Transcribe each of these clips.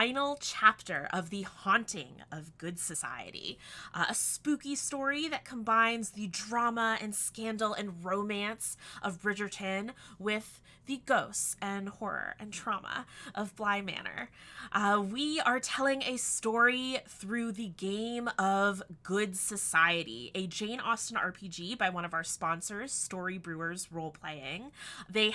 final chapter of The Haunting of Good Society, a spooky story that combines the drama and scandal and romance of Bridgerton with the ghosts and horror and trauma of Bly Manor. We are telling a story through the game of Good Society, a Jane Austen RPG by one of our sponsors, Storybrewers Roleplaying. They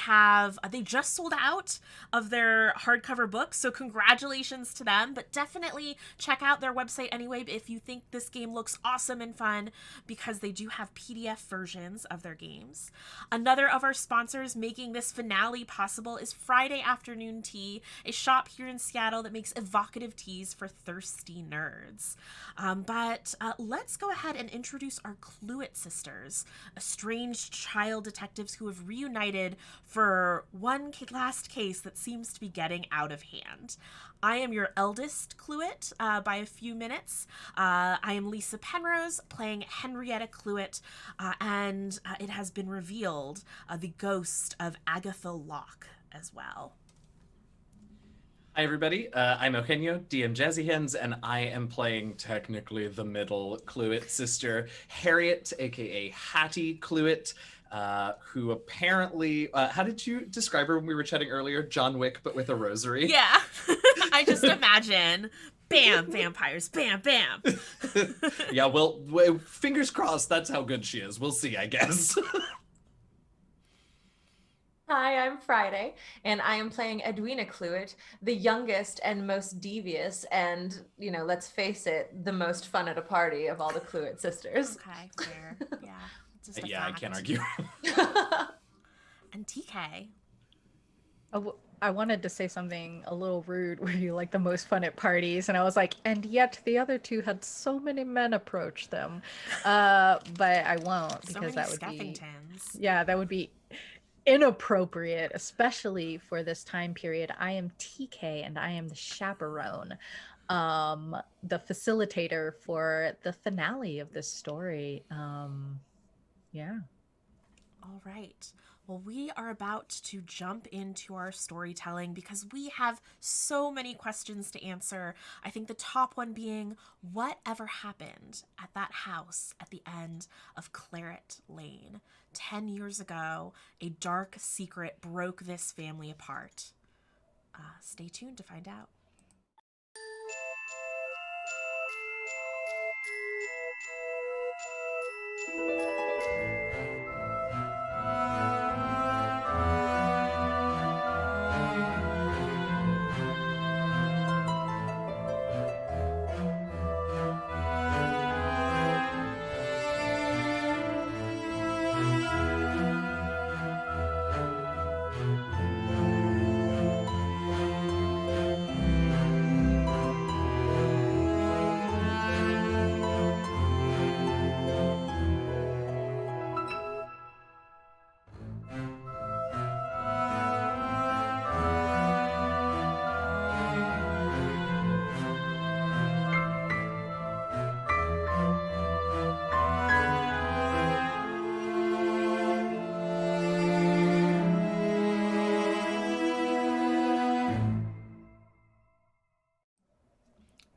just sold out of their hardcover books, so congratulations to them, but definitely check out their website anyway if you think this game looks awesome and fun, because they do have PDF versions of their games. Another of our sponsors making this finale possible is Friday Afternoon Tea, a shop here in Seattle that makes evocative teas for thirsty nerds. But let's go ahead and introduce our Cluett Sisters, estranged child detectives who have reunited for one last case that seems to be getting out of hand. I am your eldest Cluett by a few minutes. I am Lysa Penrose, playing Henrietta Cluett, and it has been revealed the ghost of Agatha Locke as well. Hi, everybody. I'm Eugenio, DM Jazzy Hands, and I am playing technically the middle Cluett sister, Harriet, aka Hattie Cluett, who apparently, how did you describe her when we were chatting earlier? John Wick, but with a rosary. Yeah, I just imagine. Bam, vampires, bam, bam. Yeah, well, fingers crossed, that's how good she is. We'll see, I guess. Hi, I'm Friday, and I am playing Edwina Cluett, the youngest and most devious, and, let's face it, the most fun at a party of all the Cluett sisters. Okay, fair. Yeah. Just yeah, fact. I can't argue. And TK. I wanted to say something a little rude where you like the most fun at parties, and I was like, and yet the other two had so many men approach them. But I won't, because that would be, yeah, that would be inappropriate, especially for this time period. I am TK, and I am the chaperone, the facilitator for the finale of this story. Yeah. All right. Well, we are about to jump into our storytelling because we have so many questions to answer. I think the top one being, what ever happened at that house at the end of Claret Lane? 10 years ago, a dark secret broke this family apart. Stay tuned to find out.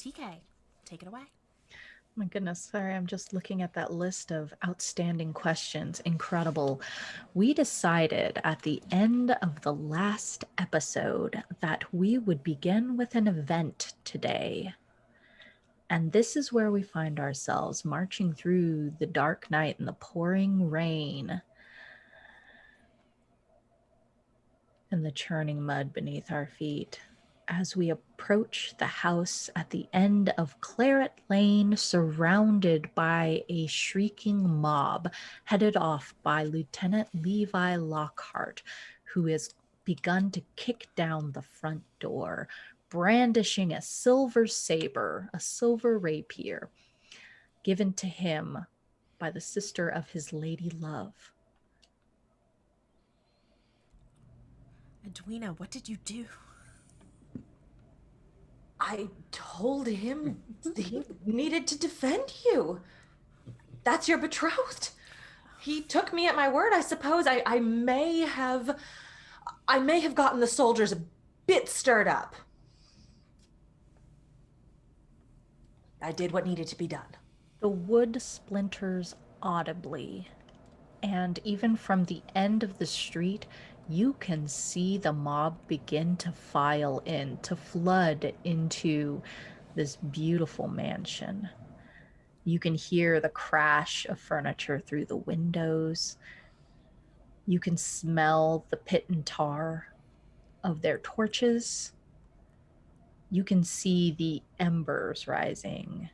TK, take it away. My goodness, sorry, I'm just looking at that list of outstanding questions. Incredible. We decided at the end of the last episode that we would begin with an event today. And this is where we find ourselves marching through the dark night and the pouring rain and the churning mud beneath our feet, as we approach the house at the end of Claret Lane, surrounded by a shrieking mob headed off by Lieutenant Levi Lockhart, who has begun to kick down the front door, brandishing a silver saber, a silver rapier, given to him by the sister of his lady love. Edwina, what did you do? I told him he needed to defend you. That's your betrothed. He took me at my word, I suppose. I may have gotten the soldiers a bit stirred up. I did what needed to be done. The wood splinters audibly, and even from the end of the street, you can see the mob begin to file in, to flood into this beautiful mansion. You can hear the crash of furniture through the windows. You can smell the pit and tar of their torches. You can see the embers rising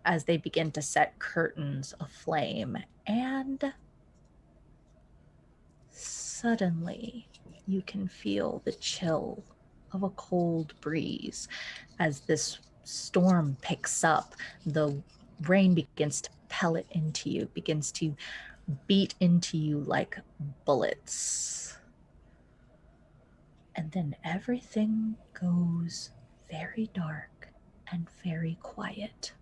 as they begin to set curtains aflame. And suddenly, you can feel the chill of a cold breeze as this storm picks up. The rain begins to pellet into you, begins to beat into you like bullets. And then everything goes very dark and very quiet.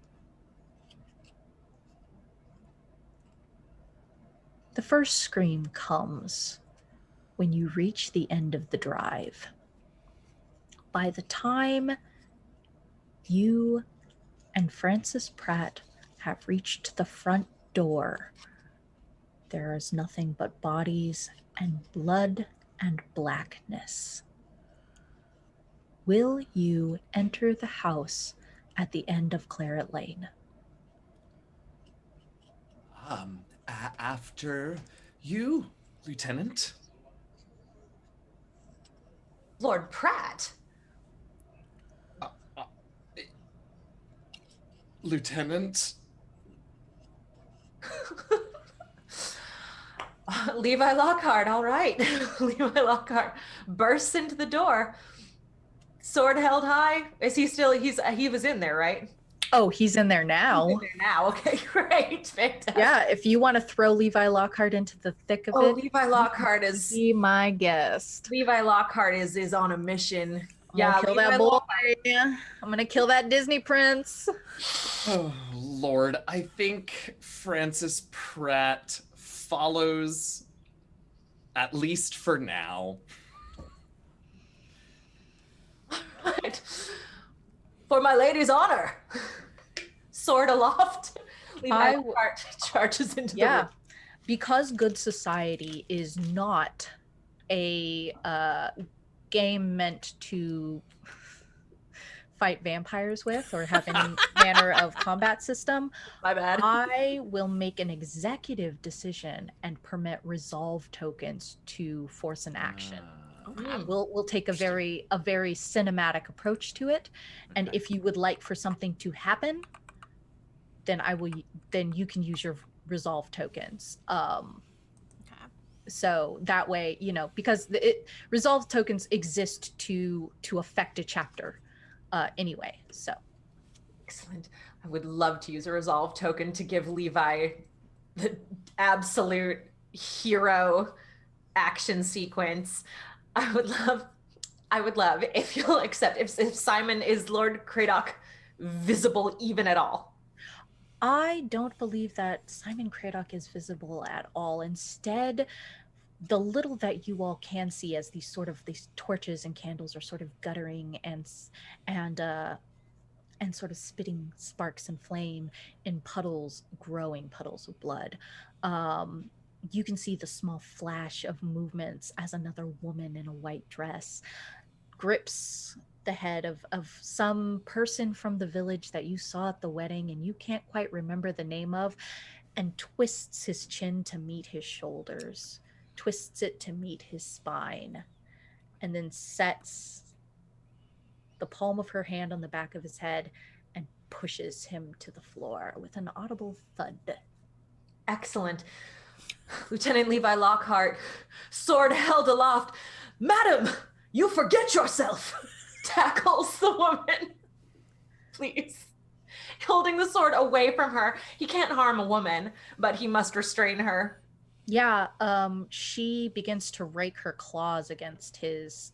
The first scream comes when you reach the end of the drive. By the time you and Francis Pratt have reached the front door, there is nothing but bodies and blood and blackness. Will you enter the house at the end of Claret Lane? After you, Lieutenant. Lord Pratt? Lieutenant? Levi Lockhart, all right. Levi Lockhart bursts into the door. Sword held high. Is he still, he was in there, right? Oh, he's in there now. He's in there now. Okay, great. Fantastic. Yeah, if you want to throw Levi Lockhart into the thick of it, Levi Lockhart is be my guest. Levi Lockhart is on a mission. I'm gonna kill Levi that boy. I'm gonna kill that Disney prince. Oh, Lord. I think Francis Pratt follows, at least for now. Right. For my lady's honor. Sword aloft. Levi Lockhart charges into the room. Because Good Society is not a game meant to fight vampires with or have any manner of combat system. My bad. I will make an executive decision and permit resolve tokens to force an action. We'll take a very cinematic approach to it, and if you would like for something to happen, then you can use your resolve tokens. So that way, because resolve tokens exist to affect a chapter anyway. So excellent. I would love to use a resolve token to give Levi the absolute hero action sequence. I would love if you'll accept if Simon is Lord Cradock visible even at all. I don't believe that Simon Cradock is visible at all. Instead, the little that you all can see as these torches and candles are sort of guttering and sort of spitting sparks and flame in growing puddles of blood. You can see the small flash of movements as another woman in a white dress grips the head of some person from the village that you saw at the wedding and you can't quite remember the name of, and twists his chin to meet his shoulders, twists it to meet his spine, and then sets the palm of her hand on the back of his head and pushes him to the floor with an audible thud. Excellent. Lieutenant Levi Lockhart, sword held aloft. Madam, you forget yourself. Tackles the woman. Please. Holding the sword away from her. He can't harm a woman, but he must restrain her. Yeah, she begins to rake her claws against his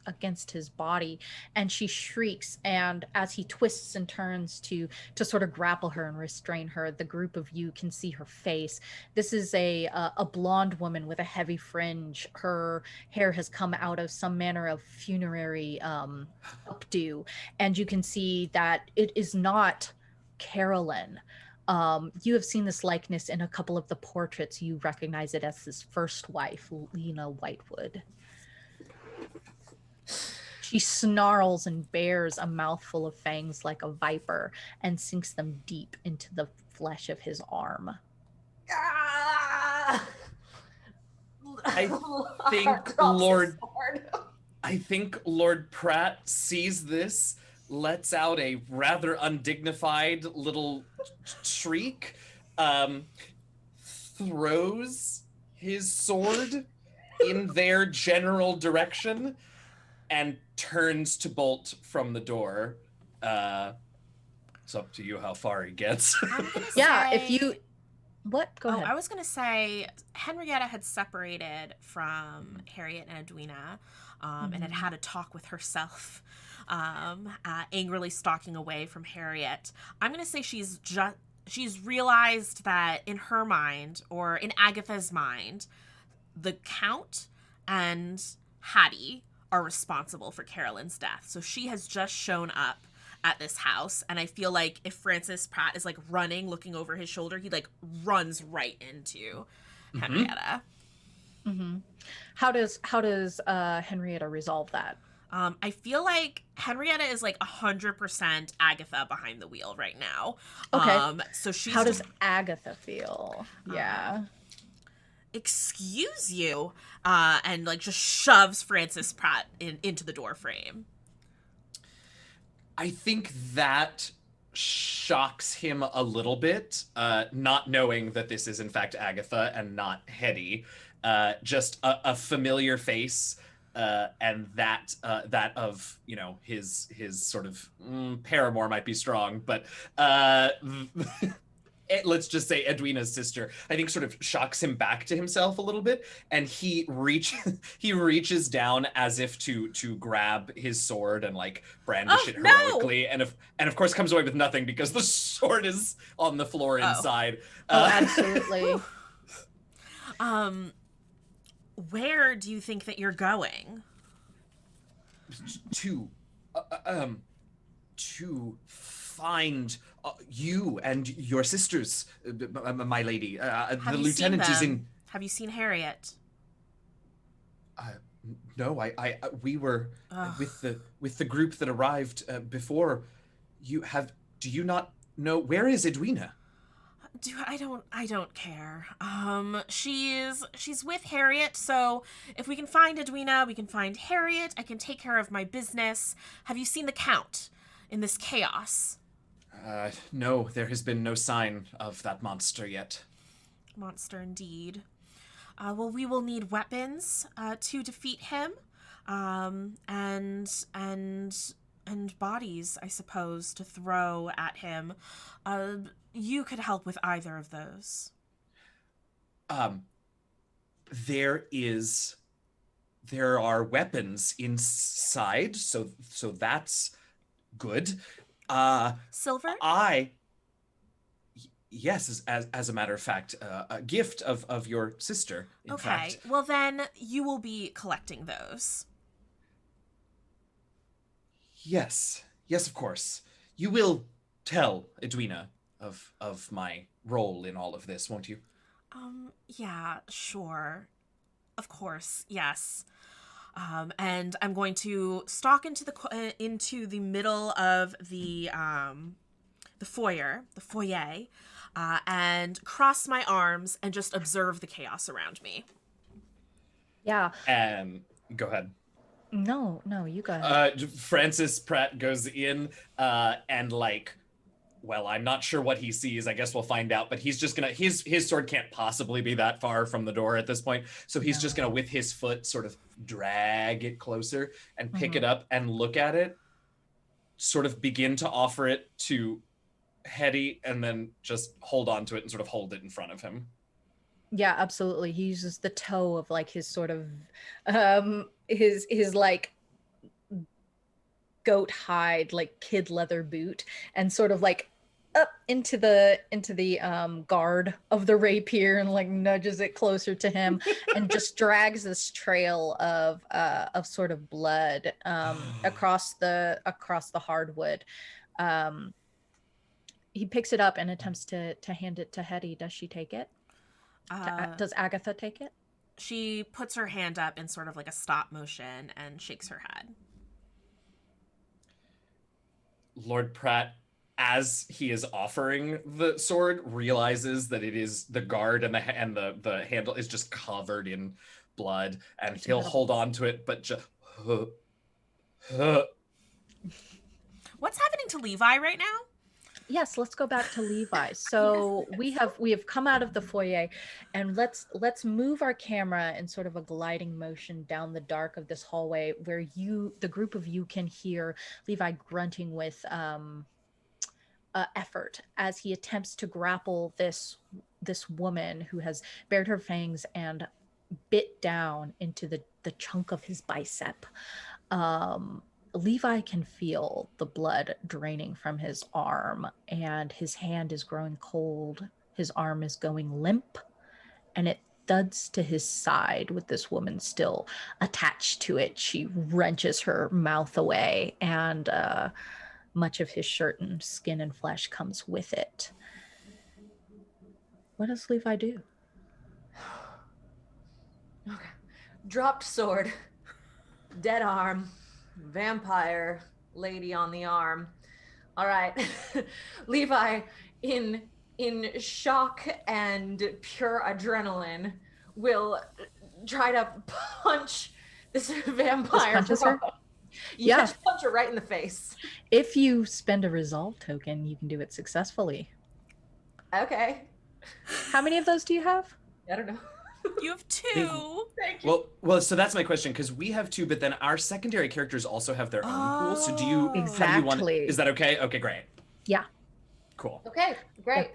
body, and she shrieks, and as he twists and turns to sort of grapple her and restrain her, the group of you can see her face. This is a blonde woman with a heavy fringe. Her hair has come out of some manner of funerary updo, and you can see that it is not Carolyn. You have seen this likeness in a couple of the portraits. You recognize it as his first wife, Lena Whitewood. She snarls and bears a mouthful of fangs like a viper and sinks them deep into the flesh of his arm. Ah! I think Lord Pratt sees this, lets out a rather undignified little shriek, throws his sword in their general direction, and turns to bolt from the door. It's up to you how far he gets. Yeah, if you... What? Go ahead. I was going to say Henrietta had separated from Harriet and Edwina and had had a talk with herself, angrily stalking away from Harriet. I'm going to say she's realized that in her mind, or in Agatha's mind, the Count and Hattie are responsible for Carolyn's death. So she has just shown up at this house, and I feel like if Francis Pratt is like running, looking over his shoulder, he like runs right into Henrietta. How does Henrietta resolve that? I feel like Henrietta is like 100% Agatha behind the wheel right now. Okay. So she's... How does Agatha feel? Yeah. Excuse you, and like just shoves Francis Pratt into the door frame. I think that shocks him a little bit, not knowing that this is in fact Agatha and not Hetty. Just a familiar face, and that of, you know, his sort of paramour might be strong, but let's just say Edwina's sister, I think sort of shocks him back to himself a little bit, and he reaches down as if to grab his sword and like brandish it heroically, no! and of course comes away with nothing because the sword is on the floor inside. Absolutely. Where do you think that you're going? To find you and your sisters, my lady. The lieutenant is in. Have you seen Harriet? No, we were with the group that arrived before. Do you not know where is Edwina? I don't care. She's with Harriet, so if we can find Edwina, we can find Harriet. I can take care of my business. Have you seen the Count in this chaos? No, there has been no sign of that monster yet. Monster indeed. Well, we will need weapons to defeat him, and bodies, I suppose, to throw at him. You could help with either of those. There are weapons inside, so that's good. Silver? Yes, as a matter of fact, a gift of your sister, in fact. Okay, well then you will be collecting those. Yes, of course. You will tell Edwina of my role in all of this, won't you? Yeah, sure. Of course, yes. And I'm going to stalk into the middle of the foyer, and cross my arms and just observe the chaos around me. Yeah. Go ahead. No, you go ahead. Francis Pratt goes in, and like, well, I'm not sure what he sees. I guess we'll find out. But he's just gonna his sword can't possibly be that far from the door at this point, so he's just gonna with his foot sort of drag it closer and pick it up and look at it, sort of begin to offer it to Hetty, and then just hold on to it and sort of hold it in front of him. Yeah, absolutely. He uses the toe of like his sort of his like goat hide, like kid leather boot, and sort of like up into the guard of the rapier and like nudges it closer to him and just drags this trail of sort of blood across the hardwood. He picks it up and attempts to hand it to Hetty. Does she take it? Does Agatha take it? She puts her hand up in sort of like a stop motion and shakes her head. Lord Pratt, as he is offering the sword, realizes that it is the guard and the handle is just covered in blood, and he'll hold on to it, but just. What's happening to Levi right now? Yes, let's go back to Levi. So we have come out of the foyer, and let's move our camera in sort of a gliding motion down the dark of this hallway, where the group of you can hear Levi grunting with effort as he attempts to grapple this woman who has bared her fangs and bit down into the chunk of his bicep. Levi can feel the blood draining from his arm, and his hand is growing cold. His arm is going limp, and it thuds to his side with this woman still attached to it. She wrenches her mouth away, and much of his shirt and skin and flesh comes with it. What does Levi do? Okay. Dropped sword. Dead arm. Vampire lady on the arm. All right. Levi, in shock and pure adrenaline, will try to punch this vampire. Punches her? Yeah, punch her right in the face. If you spend a resolve token, you can do it successfully. Okay. How many of those do you have? I don't know. You have 2. Thank you. Well, so that's my question, because we have 2, but then our secondary characters also have their own pool. So do you Exactly. how do you want, is that okay? Okay, great. Yeah. Cool. Okay, great.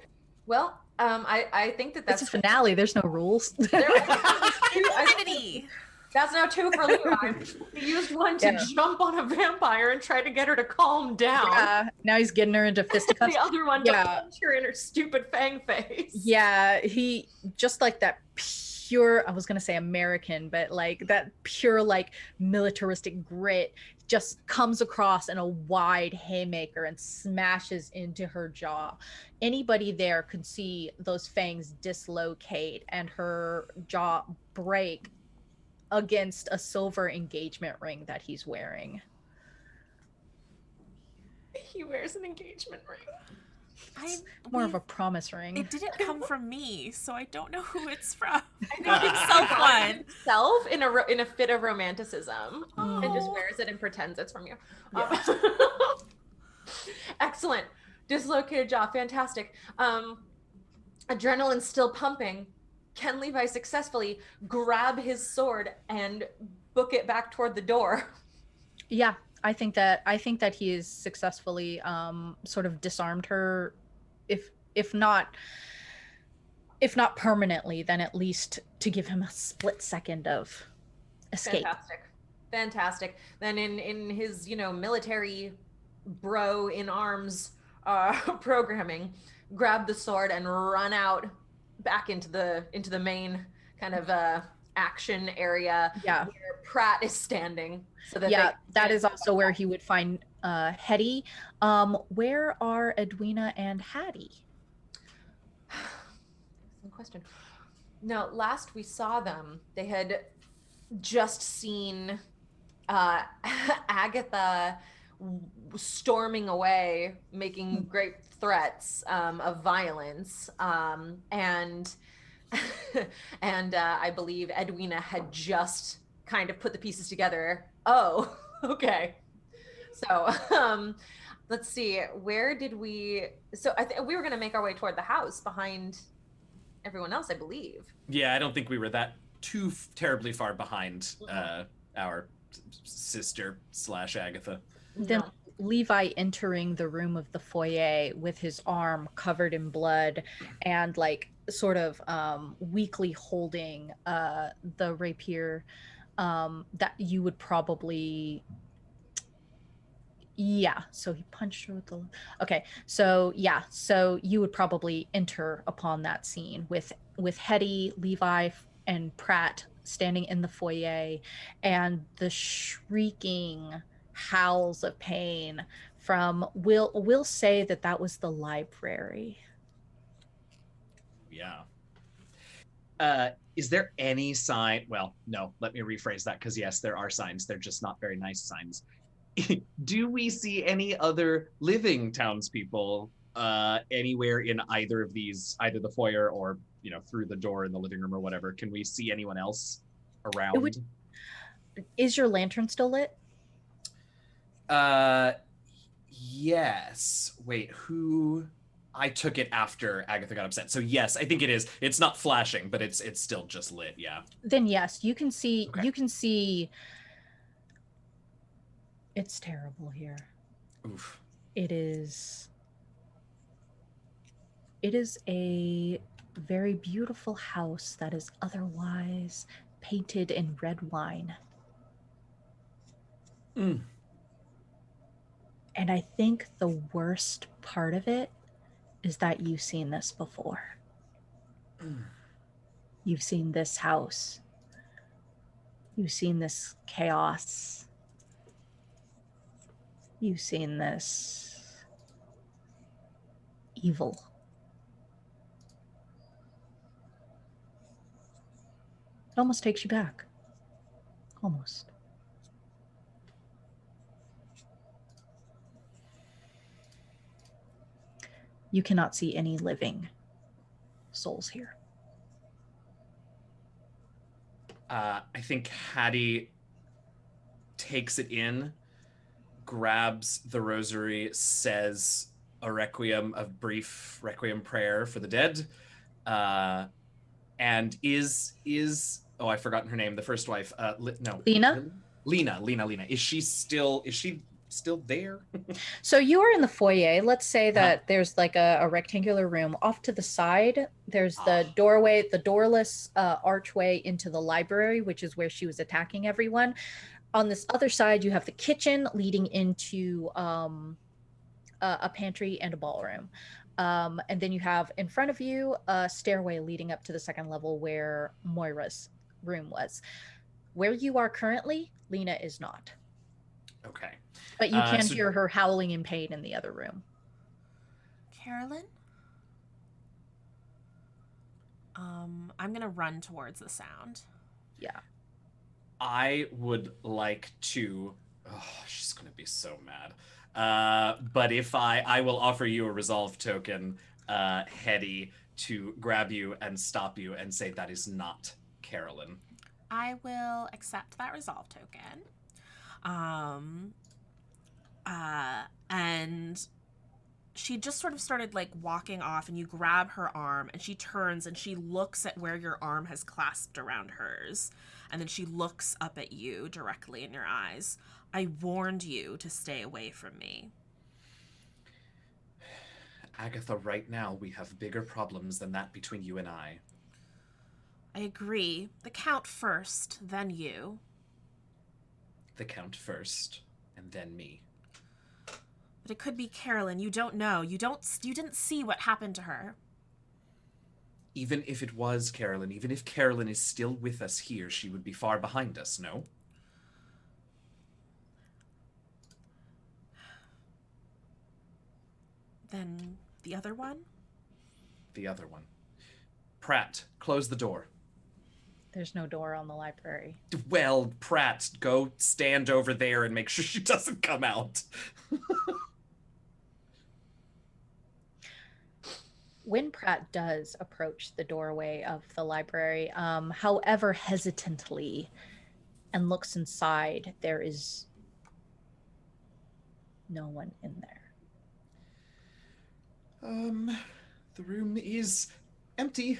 Well, I think that's It's a finale. There's no rules. Infinity. That's now 2 for Levi. He used one to jump on a vampire and try to get her to calm down. Yeah. Now he's getting her into fisticuffs. The other one to punch her in her stupid fang face. Yeah, he just like that pure, I was gonna say American, but like that pure like militaristic grit just comes across in a wide haymaker and smashes into her jaw. Anybody there could see those fangs dislocate and her jaw break against a silver engagement ring that he's wearing. He wears an engagement ring. More of a promise ring. It didn't come from me, so I don't know who it's from. I think himself one. Himself in a fit of romanticism, and just wears it and pretends it's from you. Yeah. Excellent. Dislocated jaw, fantastic. Adrenaline's still pumping. Can Levi successfully grab his sword and book it back toward the door? Yeah, I think that he is successfully sort of disarmed her, if not permanently, then at least to give him a split second of escape. Fantastic. Then in his military bro in arms programming, grab the sword and run out back into the main kind of action area where Pratt is standing. So that that is also where he would find Hetty. Where are Edwina and Hattie? Excellent question. No, last we saw them, they had just seen Agatha storming away, making great threats of violence, and I believe Edwina had just kind of put the pieces together. Oh, okay. So let's see, where did we? So I think we were going to make our way toward the house behind everyone else, I believe. Yeah, I don't think we were that too terribly far behind our sister / Agatha. Then Levi entering the room of the foyer with his arm covered in blood and like sort of weakly holding the rapier that you would probably so he punched her with the so you would probably enter upon that scene with Hetty, Levi, and Pratt standing in the foyer, and the shrieking howls of pain from, we'll say that was the library. Yeah. Is there any sign? Well, no, let me rephrase that, because yes, there are signs. They're just not very nice signs. Do we see any other living townspeople anywhere in either of these, either the foyer or, through the door in the living room or whatever? Can we see anyone else around? Is your lantern still lit? Yes. Wait, who? I took it after Agatha got upset. So yes, I think it is. It's not flashing, but it's still just lit, yeah. Then yes, you can see Okay. It's terrible here. Oof. It is a very beautiful house that is otherwise painted in red wine. Mm. And I think the worst part of it is that you've seen this before. You've seen this house. You've seen this chaos. You've seen this evil. It almost takes you back. Almost. You cannot see any living souls here. I think Hattie takes it in, grabs the rosary, says a brief requiem prayer for the dead, and is I've forgotten her name, the first wife. Lena. Lena. Is she still there? So you are in the foyer. Let's say that there's like a rectangular room. Off to the side, there's the doorway, the doorless archway into the library, which is where she was attacking everyone. On this other side, you have the kitchen leading into a pantry and a ballroom. And then you have in front of you a stairway leading up to the second level where Moira's room was. Where you are currently, Lena is not. Okay. But you can hear her howling in pain in the other room. Carolyn? I'm going to run towards the sound. Yeah. I would like to... Oh, she's going to be so mad. But if I will offer you a resolve token, Hetty, to grab you and stop you and say that is not Carolyn. I will accept that resolve token. And she just sort of started like walking off, and you grab her arm and she turns and she looks at where your arm has clasped around hers. And then she looks up at you directly in your eyes. I warned you to stay away from me. Agatha, right now we have bigger problems than that between you and I. I agree. The Count first, then you. The Count first, and then me. But it could be Carolyn. You don't know. You didn't see what happened to her. Even if it was Carolyn, even if Carolyn is still with us here, she would be far behind us, no? Then the other one? The other one. Pratt, close the door. There's no door on the library. Well, Pratt, go stand over there and make sure she doesn't come out. When Pratt does approach the doorway of the library, however hesitantly, and looks inside, there is no one in there. The room is empty,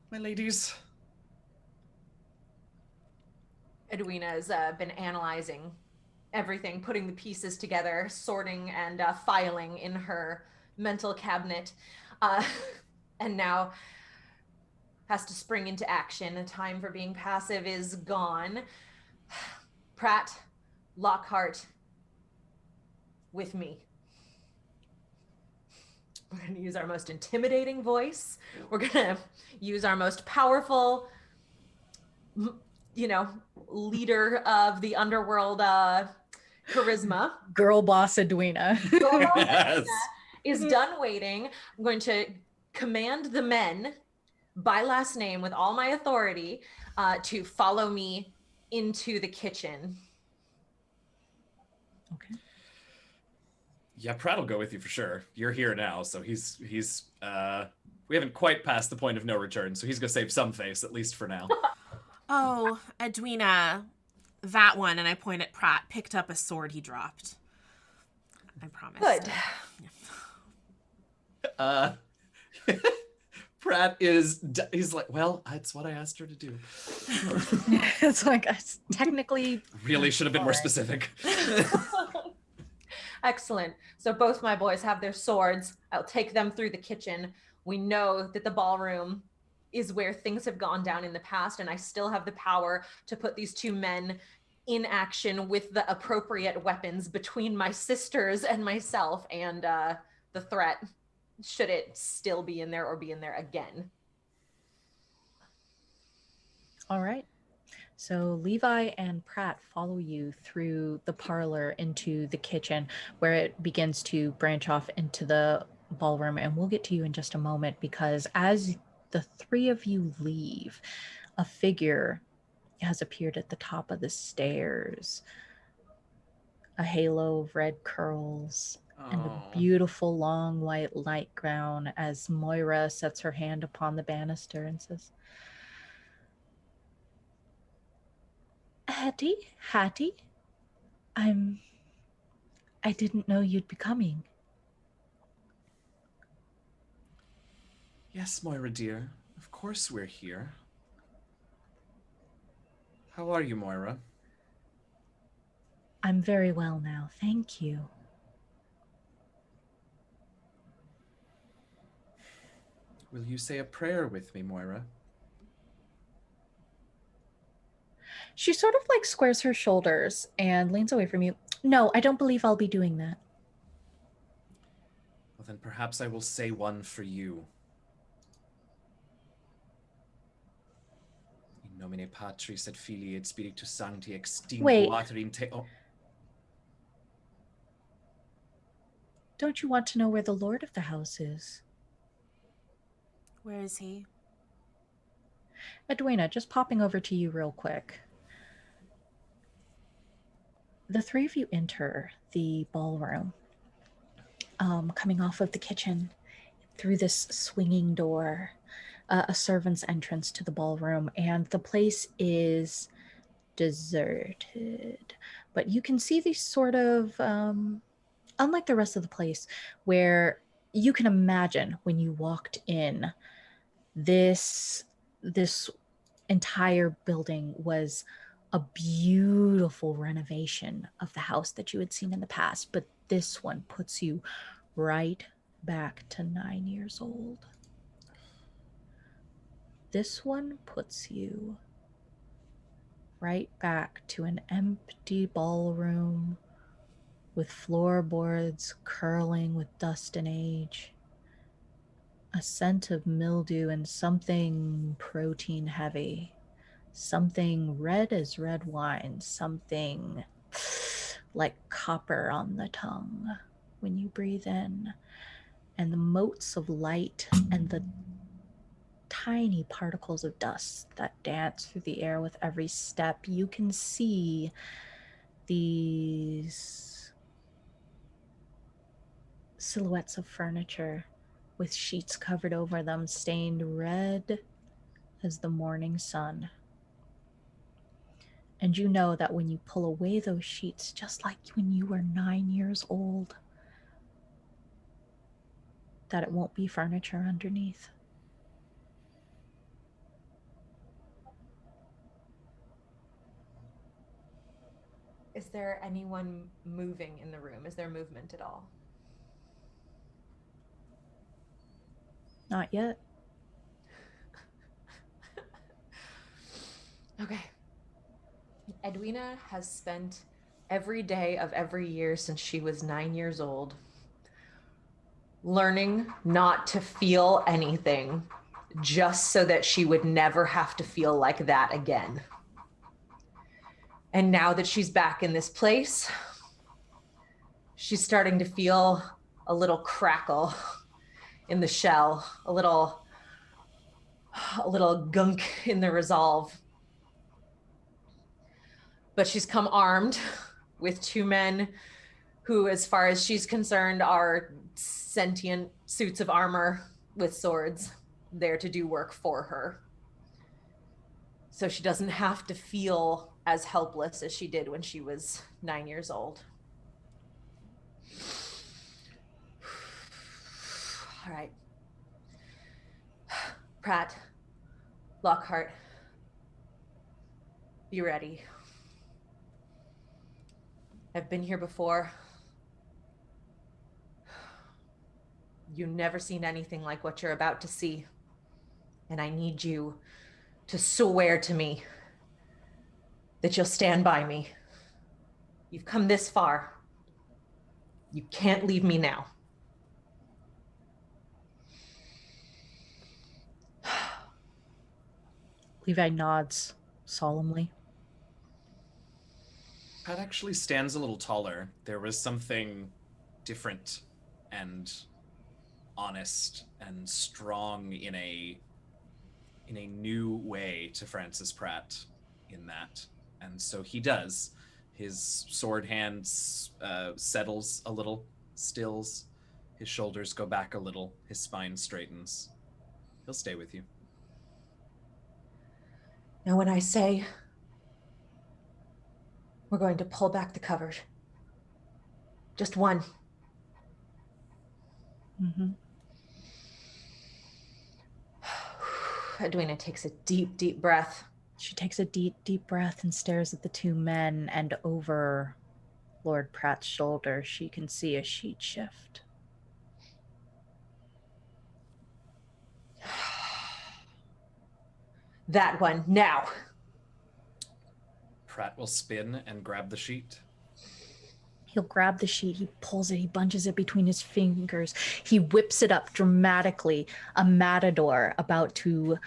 my ladies. Edwina has been analyzing everything, putting the pieces together, sorting and filing in her mental cabinet, and now has to spring into action. The time for being passive is gone. Pratt, Lockhart, with me. We're going to use our most intimidating voice. We're going to use our most powerful, leader of the underworld charisma. Girl boss Edwina. Yes. Is done waiting. I'm going to command the men by last name with all my authority to follow me into the kitchen. Okay. Yeah, Pratt will go with you for sure. You're here now, so he's we haven't quite passed the point of no return, so he's gonna save some face, at least for now. Oh, Edwina, that one, and I point at Pratt, picked up a sword he dropped. I promise. Good. Pratt he's like, well, that's what I asked her to do. It's like, technically. Really should have been more specific. Excellent. So both my boys have their swords. I'll take them through the kitchen. We know that the ballroom is where things have gone down in the past, and I still have the power to put these two men in action with the appropriate weapons between my sisters and myself and the threat, should it still be in there or be in there again. All right. So Levi and Pratt follow you through the parlor into the kitchen, where it begins to branch off into the ballroom. And we'll get to you in just a moment, because as the three of you leave, a figure has appeared at the top of the stairs. A halo of red curls and a beautiful long white nightgown, as Moira sets her hand upon the banister and says, Hattie, I didn't know you'd be coming. Yes, Moira dear. Of course we're here. How are you, Moira? I'm very well now, thank you. Will you say a prayer with me, Moira? She sort of like squares her shoulders and leans away from you. No, I don't believe I'll be doing that. Well, then perhaps I will say one for you. In nomine Patris et Filii et Spiritus Sancti extinguatur in te... Oh. Don't you want to know where the lord of the house is? Where is he? Edwina, just popping over to you real quick. The three of you enter the ballroom, coming off of the kitchen through this swinging door, a servant's entrance to the ballroom, and the place is deserted. But you can see these sort of, unlike the rest of the place, where you can imagine when you walked in, this entire building was a beautiful renovation of the house that you had seen in the past, but this one puts you right back to 9 years old. This one puts you right back to an empty ballroom with floorboards curling with dust and age, a scent of mildew and something protein heavy. Something red as red wine, something like copper on the tongue when you breathe in, and the motes of light and the tiny particles of dust that dance through the air with every step. You can see these silhouettes of furniture with sheets covered over them, stained red as the morning sun. And you know that when you pull away those sheets, just like when you were 9 years old, that it won't be furniture underneath. Is there anyone moving in the room? Is there movement at all? Not yet. Okay. Edwina has spent every day of every year since she was 9 years old learning not to feel anything, just so that she would never have to feel like that again. And now that she's back in this place, She's starting to feel a little crackle in the shell, a little gunk in the resolve. But she's come armed with two men who, as far as she's concerned, are sentient suits of armor with swords, there to do work for her. So she doesn't have to feel as helpless as she did when she was 9 years old. All right. Pratt, Lockhart, be ready. I've been here before. You've never seen anything like what you're about to see. And I need you to swear to me that you'll stand by me. You've come this far. You can't leave me now. Levi nods solemnly. Pat actually stands a little taller. There was something different and honest and strong in a new way to Francis Pratt in that. And so he does. His sword hand settles a little, stills. His shoulders go back a little. His spine straightens. He'll stay with you. Now, when I say we're going to pull back the covers, just one. Mm-hmm. Edwina takes a deep, deep breath. She takes a deep, deep breath and stares at the two men, and over Lord Pratt's shoulder, she can see a sheet shift. That one, now. Pratt will spin and grab the sheet. He'll grab the sheet, he pulls it, he bunches it between his fingers, he whips it up dramatically, a matador about to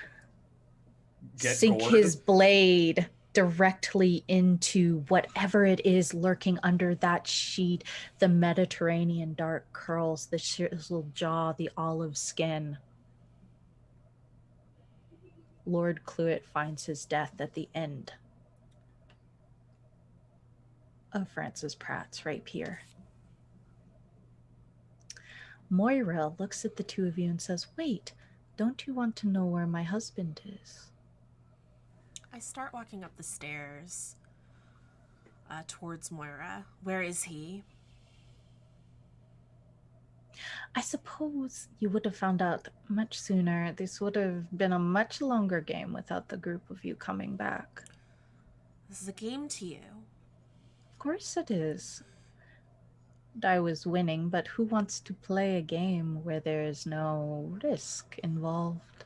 sink gored. his blade directly into whatever it is lurking under that sheet, the Mediterranean dark curls, the chiseled jaw, the olive skin. Lord Cluett finds his death at the end of Francis Pratt's rapier. Moira looks at the two of you and says, "Wait, don't you want to know where my husband is?" I start walking up the stairs towards Moira. Where is he? I suppose you would have found out much sooner. This would have been a much longer game without the group of you coming back. This is a game to you. Of course it is. I was winning, but who wants to play a game where there's no risk involved?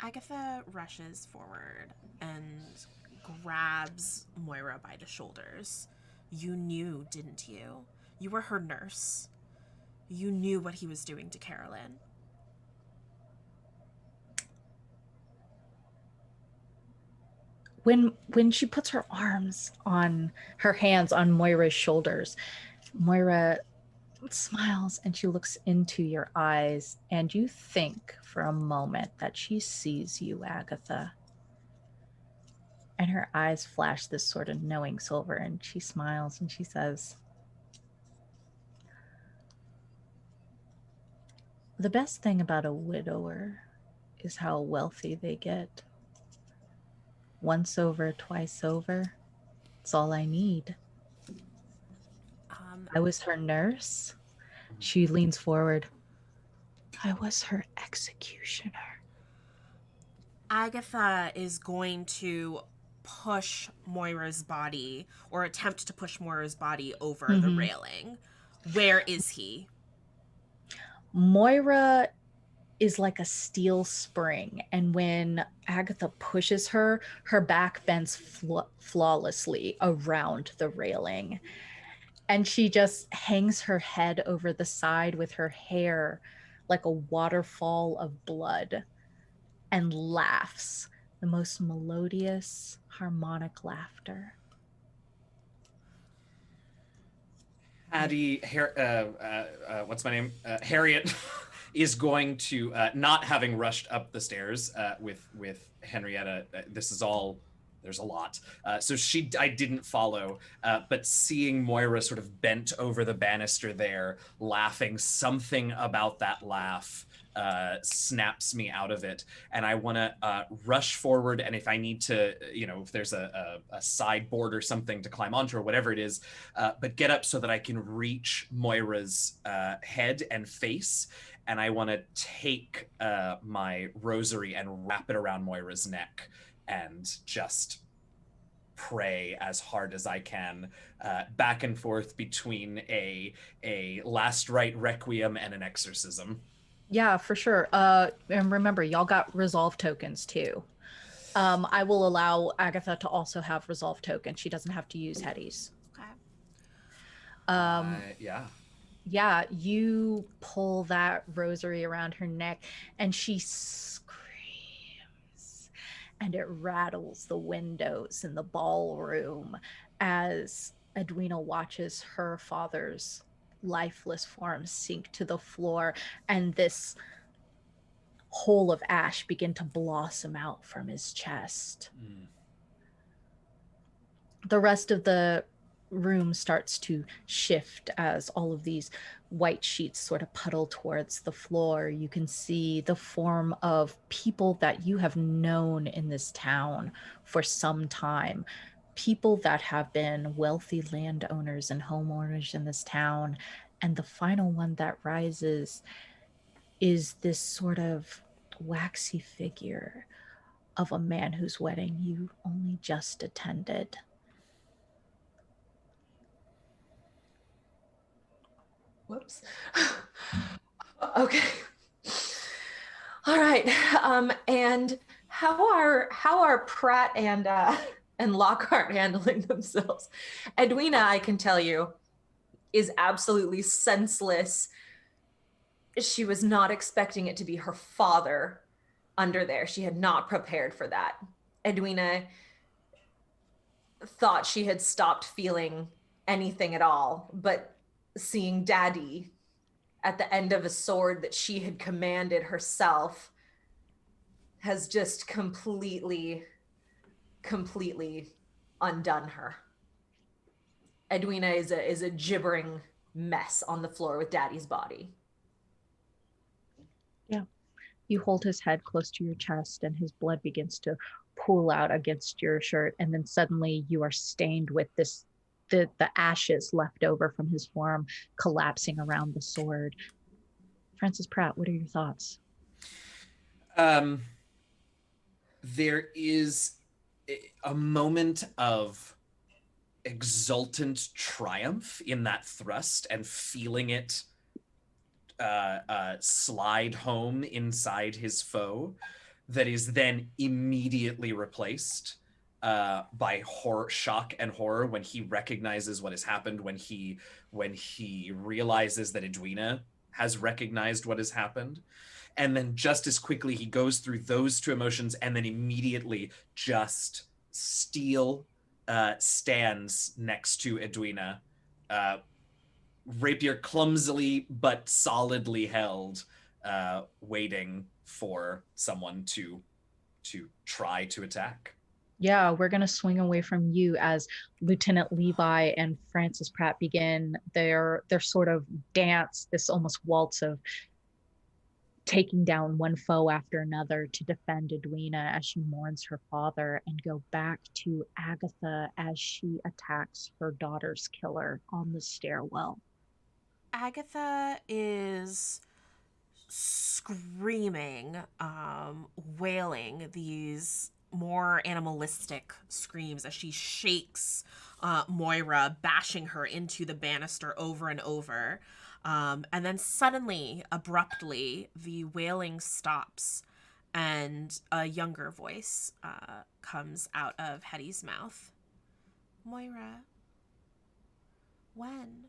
Agatha rushes forward and grabs Moira by the shoulders. You knew, didn't you? You were her nurse. You knew what he was doing to Carolyn. When she puts her hands on Moira's shoulders, Moira smiles and she looks into your eyes, and you think for a moment that she sees you, Agatha. And her eyes flash this sort of knowing silver, and she smiles and she says, "The best thing about a widower is how wealthy they get. Once over, twice over. It's all I need. I was her nurse." She leans forward. "I was her executioner." Agatha is going to push Moira's body, or attempt to push Moira's body over the railing. Where is he? Moira is like a steel spring, and when Agatha pushes her, her back bends flawlessly around the railing, and she just hangs her head over the side with her hair like a waterfall of blood and laughs the most melodious, harmonic laughter. What's my name? Harriet is going to, not having rushed up the stairs with Henrietta. This is all. There's a lot. So I didn't follow, but seeing Moira sort of bent over the banister there, laughing, something about that laugh snaps me out of it, and I want to rush forward, and if I need to, if there's a sideboard or something to climb onto or whatever it is, but get up so that I can reach Moira's head and face, and I want to take my rosary and wrap it around Moira's neck and just pray as hard as I can, back and forth between a last rite requiem and an exorcism. Yeah, for sure. And remember, y'all got resolve tokens too. I will allow Agatha to also have resolve tokens. She doesn't have to use Hetty's. Okay. Yeah. Yeah, you pull that rosary around her neck and she screams and it rattles the windows in the ballroom as Edwina watches her father's lifeless form sink to the floor and this hole of ash begin to blossom out from his chest. The rest of the room starts to shift as all of these white sheets sort of puddle towards the floor. You can see the form of people that you have known in this town for some time. People that have been wealthy landowners and homeowners in this town. And the final one that rises is this sort of waxy figure of a man whose wedding you only just attended. Whoops. Okay. All right. And how are Pratt and Lockhart handling themselves? Edwina, I can tell you, is absolutely senseless. She was not expecting it to be her father under there. She had not prepared for that. Edwina thought she had stopped feeling anything at all, but seeing Daddy at the end of a sword that she had commanded herself has just completely undone her. Edwina is a gibbering mess on the floor with Daddy's body. Yeah. You hold his head close to your chest and his blood begins to pool out against your shirt, and then suddenly you are stained with the ashes left over from his form collapsing around the sword. Francis Pratt, what are your thoughts? There is a moment of exultant triumph in that thrust and feeling it slide home inside his foe that is then immediately replaced by shock and horror when he recognizes what has happened, when he realizes that Edwina has recognized what has happened. And then just as quickly he goes through those two emotions and then immediately just steel stands next to Edwina, rapier clumsily but solidly held, waiting for someone to try to attack. Yeah, we're going to swing away from you as Lieutenant Levi and Francis Pratt begin their sort of dance, this almost waltz of taking down one foe after another to defend Edwina as she mourns her father, and go back to Agatha as she attacks her daughter's killer on the stairwell. Agatha is screaming, wailing these more animalistic screams as she shakes Moira, bashing her into the banister over and over. And then suddenly, abruptly, the wailing stops and a younger voice comes out of Hetty's mouth. Moira, when?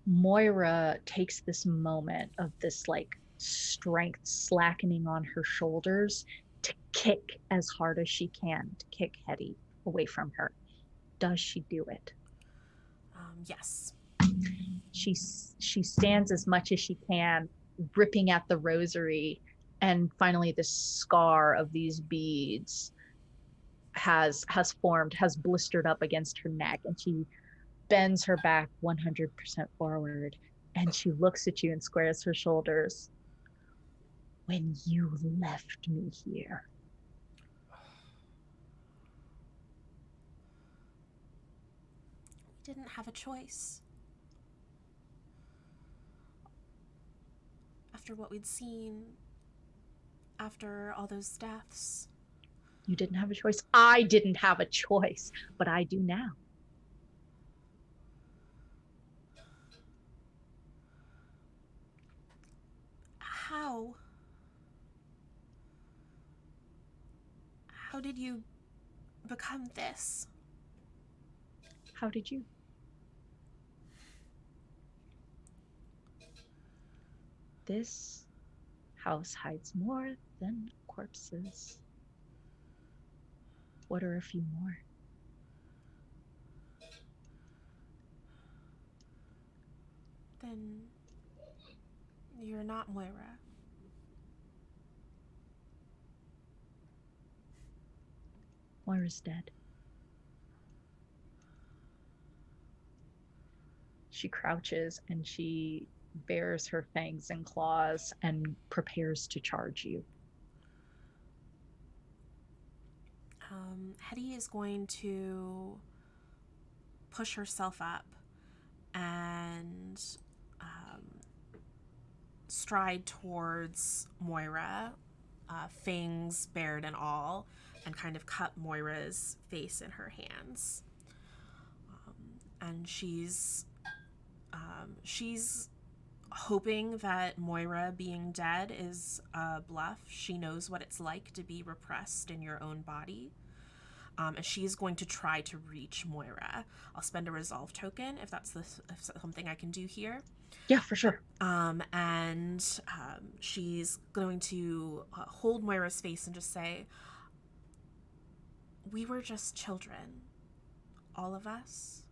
Moira takes this moment of this like strength slackening on her shoulders to kick as hard as she can, to kick Hetty away from her, does she do it? Yes. She stands as much as she can, ripping at the rosary, and finally the scar of these beads has formed, has blistered up against her neck, and she bends her back 100% forward, and she looks at you and squares her shoulders. When you left me here, We didn't have a choice. After what we'd seen, after all those deaths. you didn't have a choice. I didn't have a choice, but I do now. How? How did you become this? How did you? This house hides more than corpses. What are a few more? Then you're not Moira. Moira's dead. She crouches and she bares her fangs and claws and prepares to charge you. Hetty is going to push herself up and stride towards Moira, fangs bared and all, and kind of cut Moira's face in her hands. And she's hoping that Moira being dead is a bluff. She knows what it's like to be repressed in your own body. And she's going to try to reach Moira. I'll spend a resolve token if that's something I can do here. Yeah, for sure. She's going to hold Moira's face and just say, "We were just children, all of us.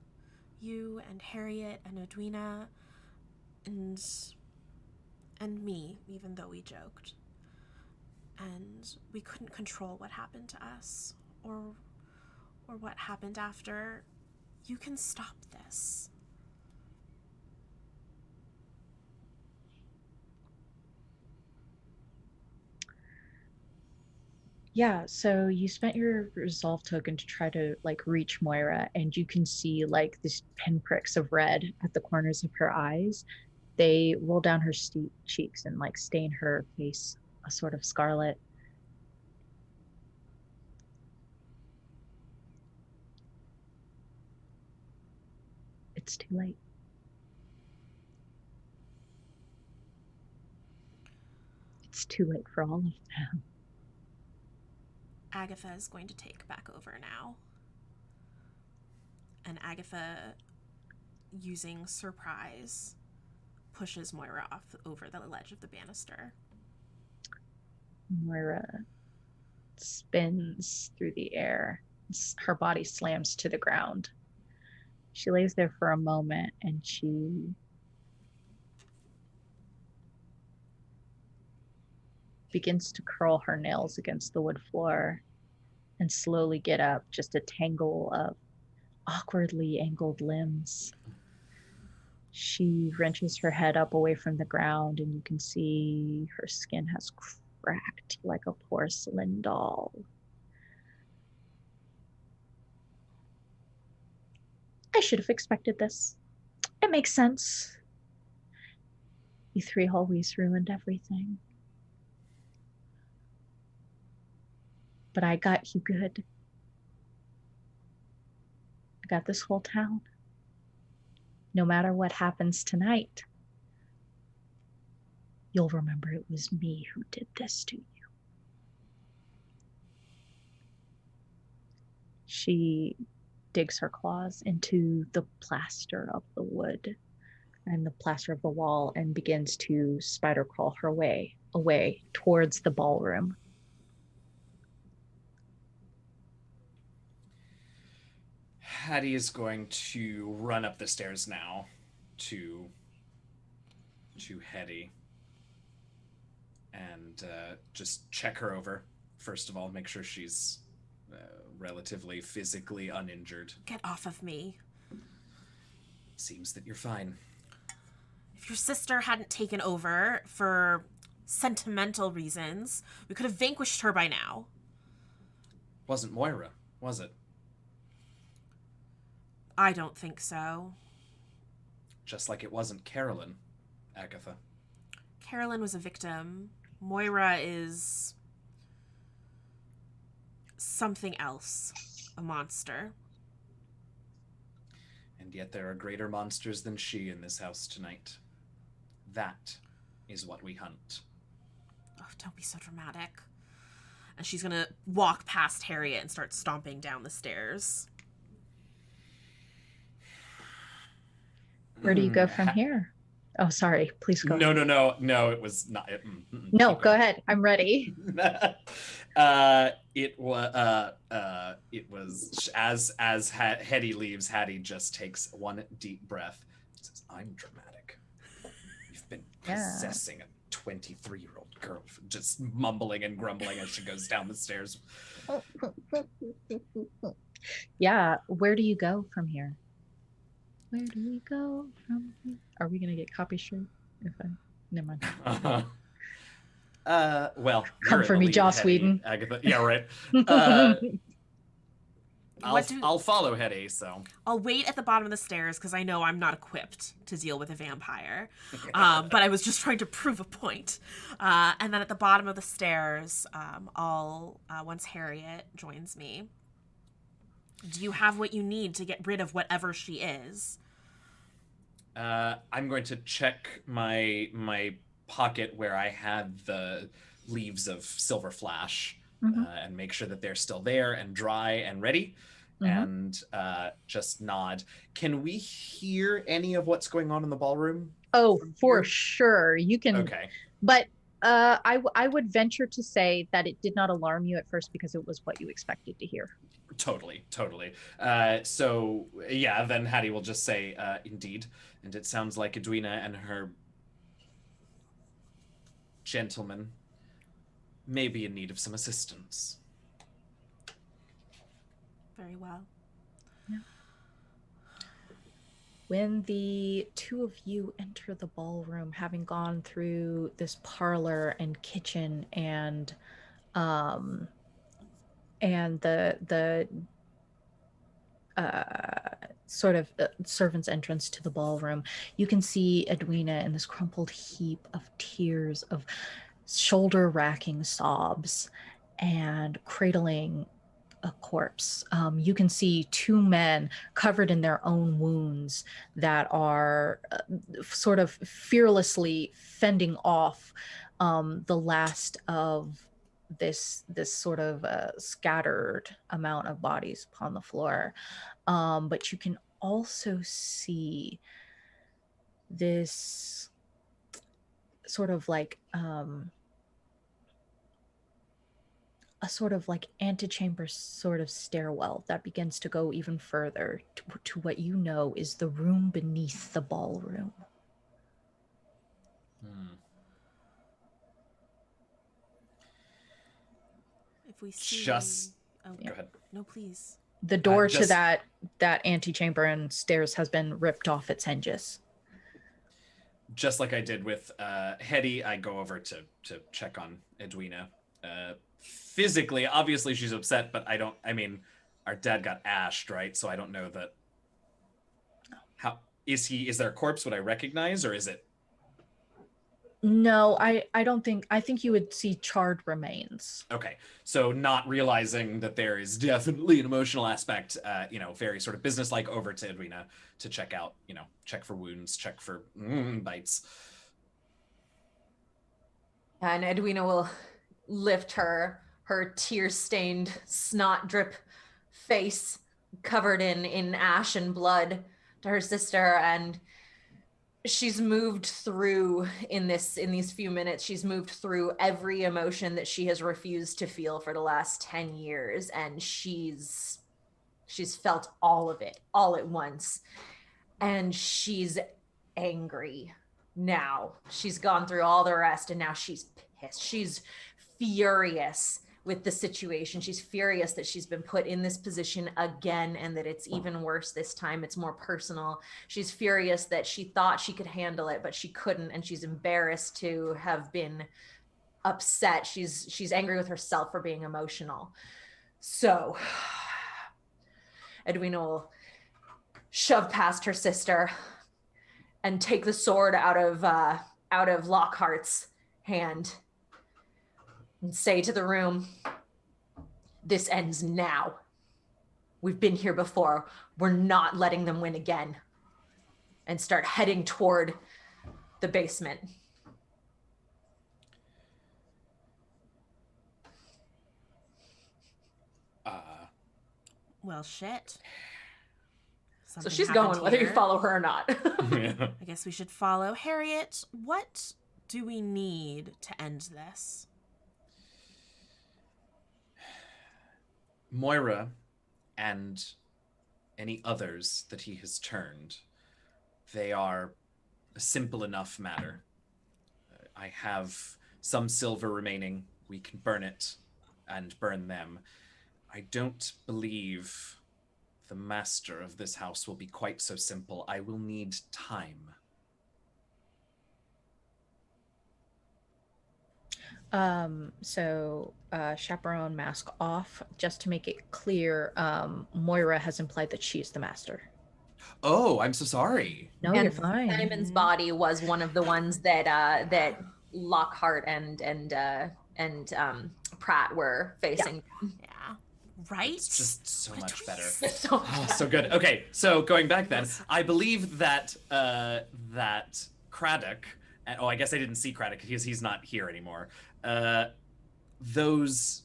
You and Harriet and Edwina and me, even though we joked. And we couldn't control what happened to us or what happened after. You can stop this." Yeah, so you spent your resolve token to try to reach Moira, and you can see these pinpricks of red at the corners of her eyes. They roll down her cheeks and stain her face a sort of scarlet. It's too late. It's too late for all of them. Agatha is going to take back over now. And Agatha, using surprise, pushes Moira off over the ledge of the banister. Moira spins through the air. Her body slams to the ground. She lays there for a moment and she begins to curl her nails against the wood floor and slowly get up, just a tangle of awkwardly angled limbs. She wrenches her head up away from the ground, and you can see her skin has cracked like a porcelain doll. I should have expected this. It makes sense. You three always ruined everything. But I got you good. I got this whole town. No matter what happens tonight, you'll remember it was me who did this to you. She digs her claws into the plaster of the wood and the plaster of the wall and begins to spider crawl her way away towards the ballroom. Hattie is going to run up the stairs now to Hetty and just check her over. First of all, make sure she's relatively physically uninjured. Get off of me. Seems that you're fine. If your sister hadn't taken over for sentimental reasons, we could have vanquished her by now. Wasn't Moira, was it? I don't think so. Just like it wasn't Carolyn, Agatha. Carolyn was a victim. Moira is something else. A monster. And yet there are greater monsters than she in this house tonight. That is what we hunt. Oh, don't be so dramatic. And she's gonna walk past Harriet and start stomping down the stairs. Where do you go from here? Oh, sorry. Please go. No, it was not. No, go ahead. I'm ready. It was as Hetty leaves, Hattie just takes one deep breath and says, "I'm dramatic. You've been possessing a 23-year-old girl," just mumbling and grumbling as she goes down the stairs. Yeah. Where do you go from here? Where do we go from here? Are we gonna get copy straight? Never mind. Well, Come for me, Joss Hetty, Whedon. Agatha. Yeah, right. I'll follow Hetty, so. I'll wait at the bottom of the stairs because I know I'm not equipped to deal with a vampire. But I was just trying to prove a point. And then at the bottom of the stairs, once Harriet joins me, do you have what you need to get rid of whatever she is? I'm going to check my pocket where I had the leaves of Silver Flash and make sure that they're still there and dry and ready. And just nod. Can we hear any of what's going on in the ballroom? Oh, for sure. You can. Okay. But I would venture to say that it did not alarm you at first because it was what you expected to hear. Totally. So, yeah, then Hattie will just say, indeed. And it sounds like Edwina and her gentleman may be in need of some assistance. Very well. Yeah. When the two of you enter the ballroom, having gone through this parlor and kitchen and the sort of servant's entrance to the ballroom, you can see Edwina in this crumpled heap of tears, of shoulder-racking sobs, and cradling a corpse. You can see two men covered in their own wounds that are sort of fearlessly fending off the last of this sort of scattered amount of bodies upon the floor. But you can also see this sort of like a sort of like antechamber sort of stairwell that begins to go even further to what you know is the room beneath the ballroom. If we see... Go yeah. ahead. No, please. The door to that antechamber and stairs has been ripped off its hinges. Just like I did with Hetty, I go over to check on Edwina. Physically, obviously she's upset, but our dad got ashed, right? So I don't know that. How is there a corpse would I recognize, or is it? No, I don't think. I think you would see charred remains. Okay, so not realizing that there is definitely an emotional aspect, very sort of businesslike, over to Edwina to check out, check for wounds, check for bites. And Edwina will lift her tear-stained, snot-drip face covered in ash and blood to her sister, and she's moved through in these few minutes, she's moved through every emotion that she has refused to feel for the last 10 years, and she's She's felt all of it all at once. And she's angry now. She's gone through all the rest and now she's pissed. She's furious with the situation. She's furious that she's been put in this position again and that it's even worse this time. It's more personal. She's furious that she thought she could handle it, but she couldn't, and she's embarrassed to have been upset. She's angry with herself for being emotional. So Edwina will shove past her sister and take the sword out of Lockhart's hand and say to the room, "This ends now. We've been here before. We're not letting them win again." And start heading toward the basement. Well, shit. So she's going whether you follow her or not. I guess we should follow. Harriet, what do we need to end this? Moira and any others that he has turned, they are a simple enough matter. I have some silver remaining. We can burn it and burn them. I don't believe the master of this house will be quite so simple. I will need time. Chaperone mask off, just to make it clear, Moira has implied that she's the master. Oh, I'm so sorry. No, and you're fine. Simon's body was one of the ones that Lockhart and Pratt were facing. Yeah. Right? It's just so much better. So So good. Okay, so going back then, I believe that that Craddock, and I guess I didn't see Craddock because he's not here anymore. Those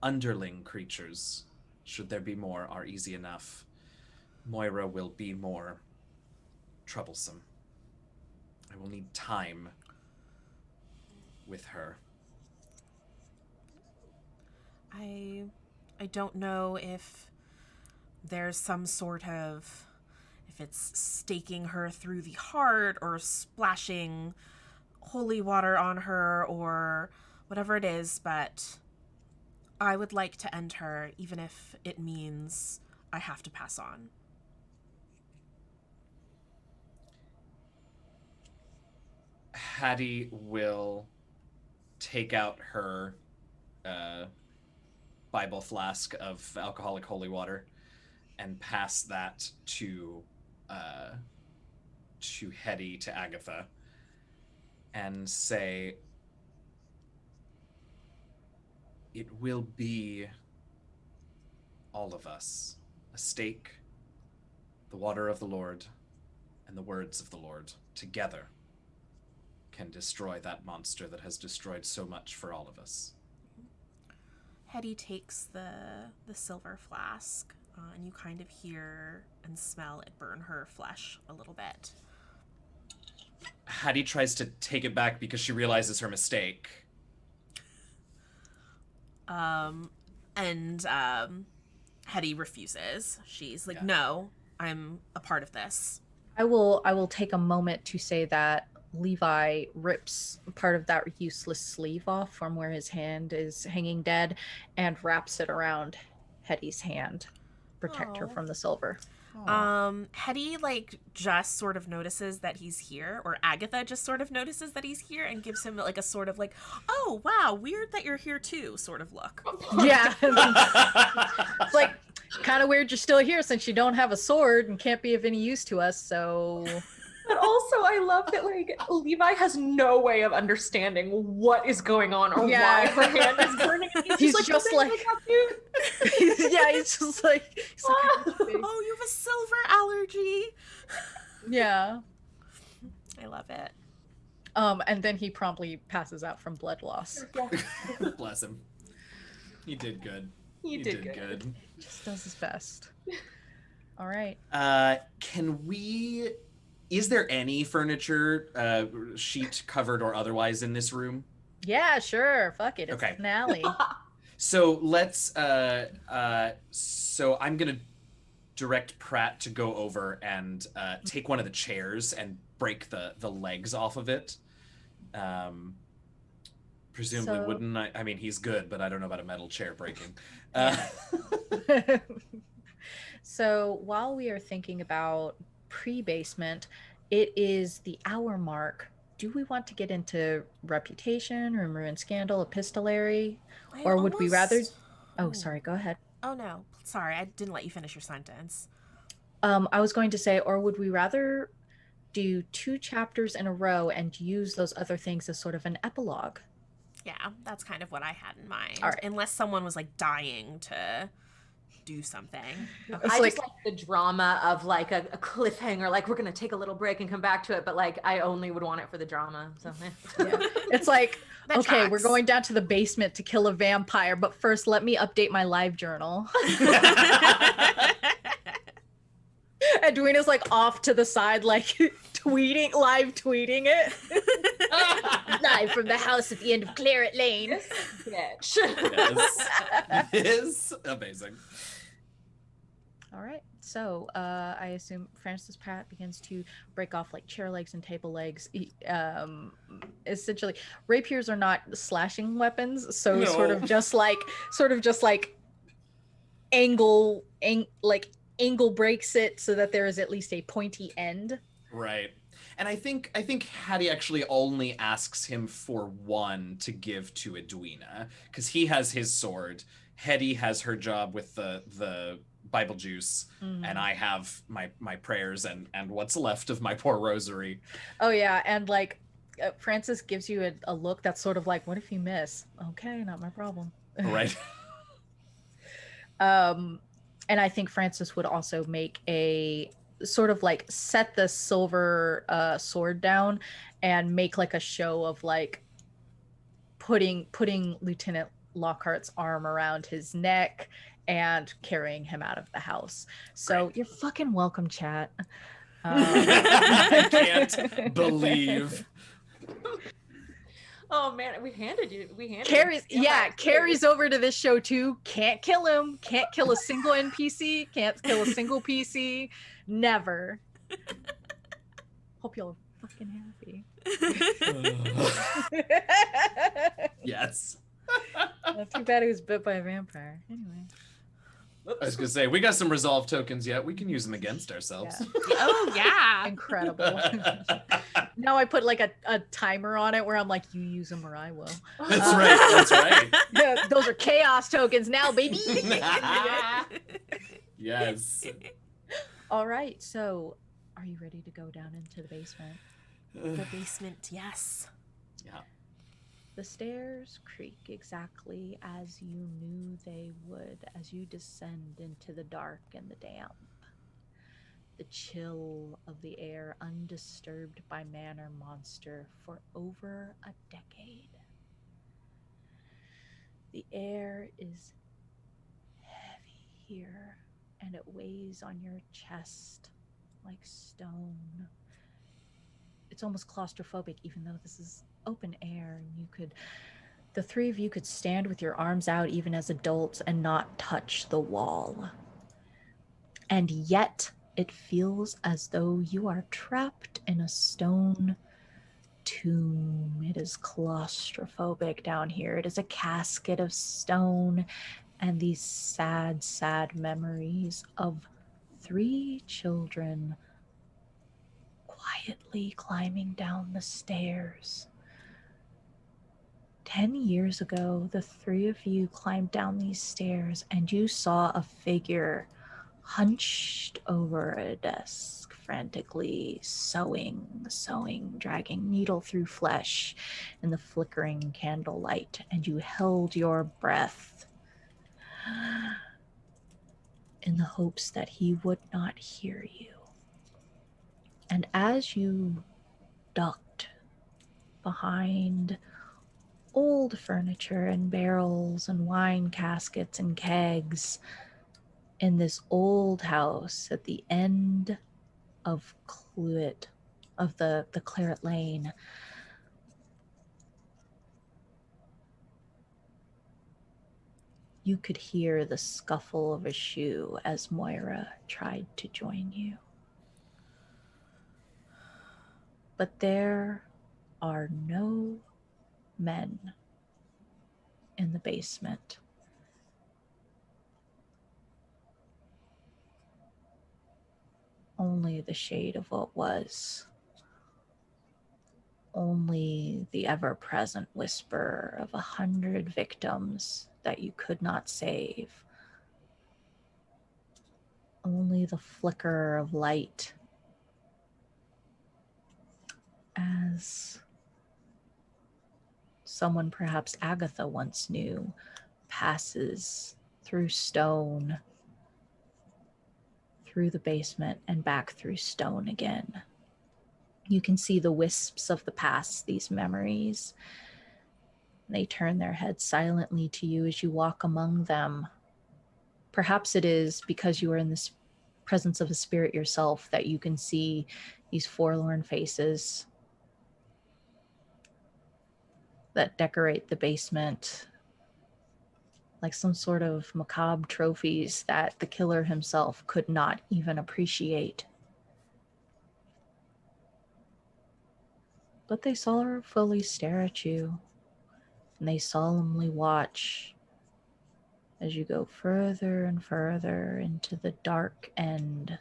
underling creatures, should there be more, are easy enough. Moira will be more troublesome. I will need time with her. I don't know if there's some sort of, if it's staking her through the heart or splashing holy water on her or whatever it is, but I would like to end her, even if it means I have to pass on. Hattie will take out her Bible flask of alcoholic holy water and pass that to Hetty, to Agatha, and say, it will be all of us. A stake, the water of the Lord, and the words of the Lord together can destroy that monster that has destroyed so much for all of us. Hetty takes the silver flask, and you kind of hear and smell it burn her flesh a little bit. Hattie tries to take it back because she realizes her mistake. Hetty refuses. She's like, no, I'm a part of this. I will take a moment to say that Levi rips part of that useless sleeve off from where his hand is hanging dead and wraps it around Hetty's hand, protect her from the silver. Hetty just sort of notices that he's here, or Agatha just sort of notices that he's here and gives him a sort of oh wow, weird that you're here too sort of look. Yeah. It's kind of weird you're still here since you don't have a sword and can't be of any use to us, so... But also, I love that Levi has no way of understanding what is going on or why her hand is burning. He's just like, he's just like, oh, you have a silver allergy. Yeah. I love it. And then he promptly passes out from blood loss. Bless him. He did good. He did good. Just does his best. All right. Is there any furniture, sheet covered or otherwise, in this room? Yeah, sure. Fuck it. It's an alley. So let's. So I'm gonna direct Pratt to go over and take one of the chairs and break the legs off of it. Presumably So- wouldn't I mean, he's good, but I don't know about a metal chair breaking. So while we are thinking about pre-basement, it is the hour mark. Do we want to get into reputation, rumor and scandal, epistolary, or would we rather? Oh, sorry. Go ahead. Oh no, sorry, I didn't let you finish your sentence. I was going to say, or would we rather do 2 chapters in a row and use those other things as sort of an epilogue? Yeah, that's kind of what I had in mind. All right. Unless someone was like dying to do something. It's I like- just like the drama of like a cliffhanger, like we're gonna take a little break and come back to it, but like I only would want it for the drama. So Yeah. It's like, That okay, we're tracks. going down to the basement to kill a vampire, but first let me update my live journal. And Edwina's like off to the side, like live tweeting it. Live from the house at the end of Claret Lane. bitch. Yes. It is amazing. All right. So I assume Francis Pratt begins to break off like chair legs and table legs. Essentially, rapiers are not slashing weapons, so No. sort of just like angle breaks it so that there is at least a pointy end. Right. And I think Hattie actually only asks him for one to give to Edwina, because he has his sword. Hetty has her job with the Bible juice, and I have my prayers and what's left of my poor rosary. Oh yeah, and like Francis gives you a look that's sort of like, what if you miss? Okay, not my problem. Right. And I think Francis would also make a sort of like set the silver sword down and make like a show of like putting Lieutenant Lockhart's arm around his neck and carrying him out of the house. So Great. you're fucking welcome, chat. I can't believe. Oh man, we handed Carries him. carries over to this show too. Can't kill him. Can't kill a single NPC. Can't kill a single PC. Never. Hope y'all are fucking happy. Yes. Too bad he was bit by a vampire. Anyway. I was gonna say, we got some resolve tokens yet. We can use them against ourselves. Oh yeah. Incredible. Now I put like a timer on it where I'm like, you use them or I will. That's right. That's right. Yeah, those are chaos tokens now, baby. Yes. All right, so are you ready to go down into the basement? The basement, yes. Yeah. The stairs creak exactly as you knew they would as you descend into the dark and the damp. The chill of the air undisturbed by man or monster for over a decade. The air is heavy here, and it weighs on your chest like stone. It's almost claustrophobic, even though this is open air, and the 3 of you could stand with your arms out even as adults and not touch the wall. And yet it feels as though you are trapped in a stone tomb. It is claustrophobic down here. It is a casket of stone and these sad, sad memories of 3 children quietly climbing down the stairs. 10 years ago, the 3 of you climbed down these stairs and you saw a figure hunched over a desk, frantically sewing, dragging needle through flesh in the flickering candlelight, and you held your breath in the hopes that he would not hear you. And as you ducked behind old furniture and barrels and wine caskets and kegs in this old house at the end of Cluett, of the Claret Lane, You could hear the scuffle of a shoe as Moira tried to join you. But there are no men in the basement. Only the shade of what was. Only the ever-present whisper of 100 victims that you could not save. Only the flicker of light as someone perhaps Agatha once knew passes through stone, through the basement, and back through stone again. You can see the wisps of the past, these memories. They turn their heads silently to you as you walk among them. Perhaps it is because you are in the presence of a spirit yourself that you can see these forlorn faces that decorate the basement like some sort of macabre trophies that the killer himself could not even appreciate. But they sorrowfully stare at you, and they solemnly watch as you go further and further into the dark end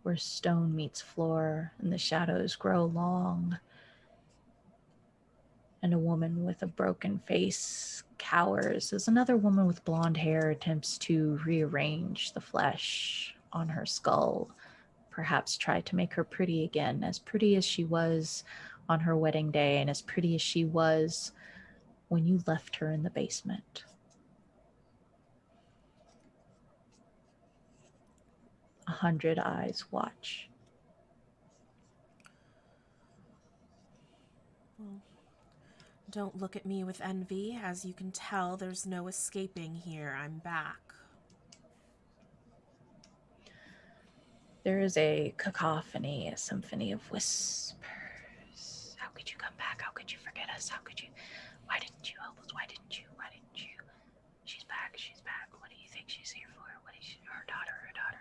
where stone meets floor and the shadows grow long, and a woman with a broken face cowers as another woman with blonde hair attempts to rearrange the flesh on her skull, perhaps try to make her pretty again, as pretty as she was on her wedding day and as pretty as she was when you left her in the basement. 100 eyes watch. Well, don't look at me with envy. As you can tell, there's no escaping here. I'm back. There is a cacophony, a symphony of whispers. How could you come back? How could you forget us? How could you? Why didn't you help us? Why didn't you? Why didn't you? She's back. She's back. What do you think she's here for? What is she? Her daughter. Her daughter.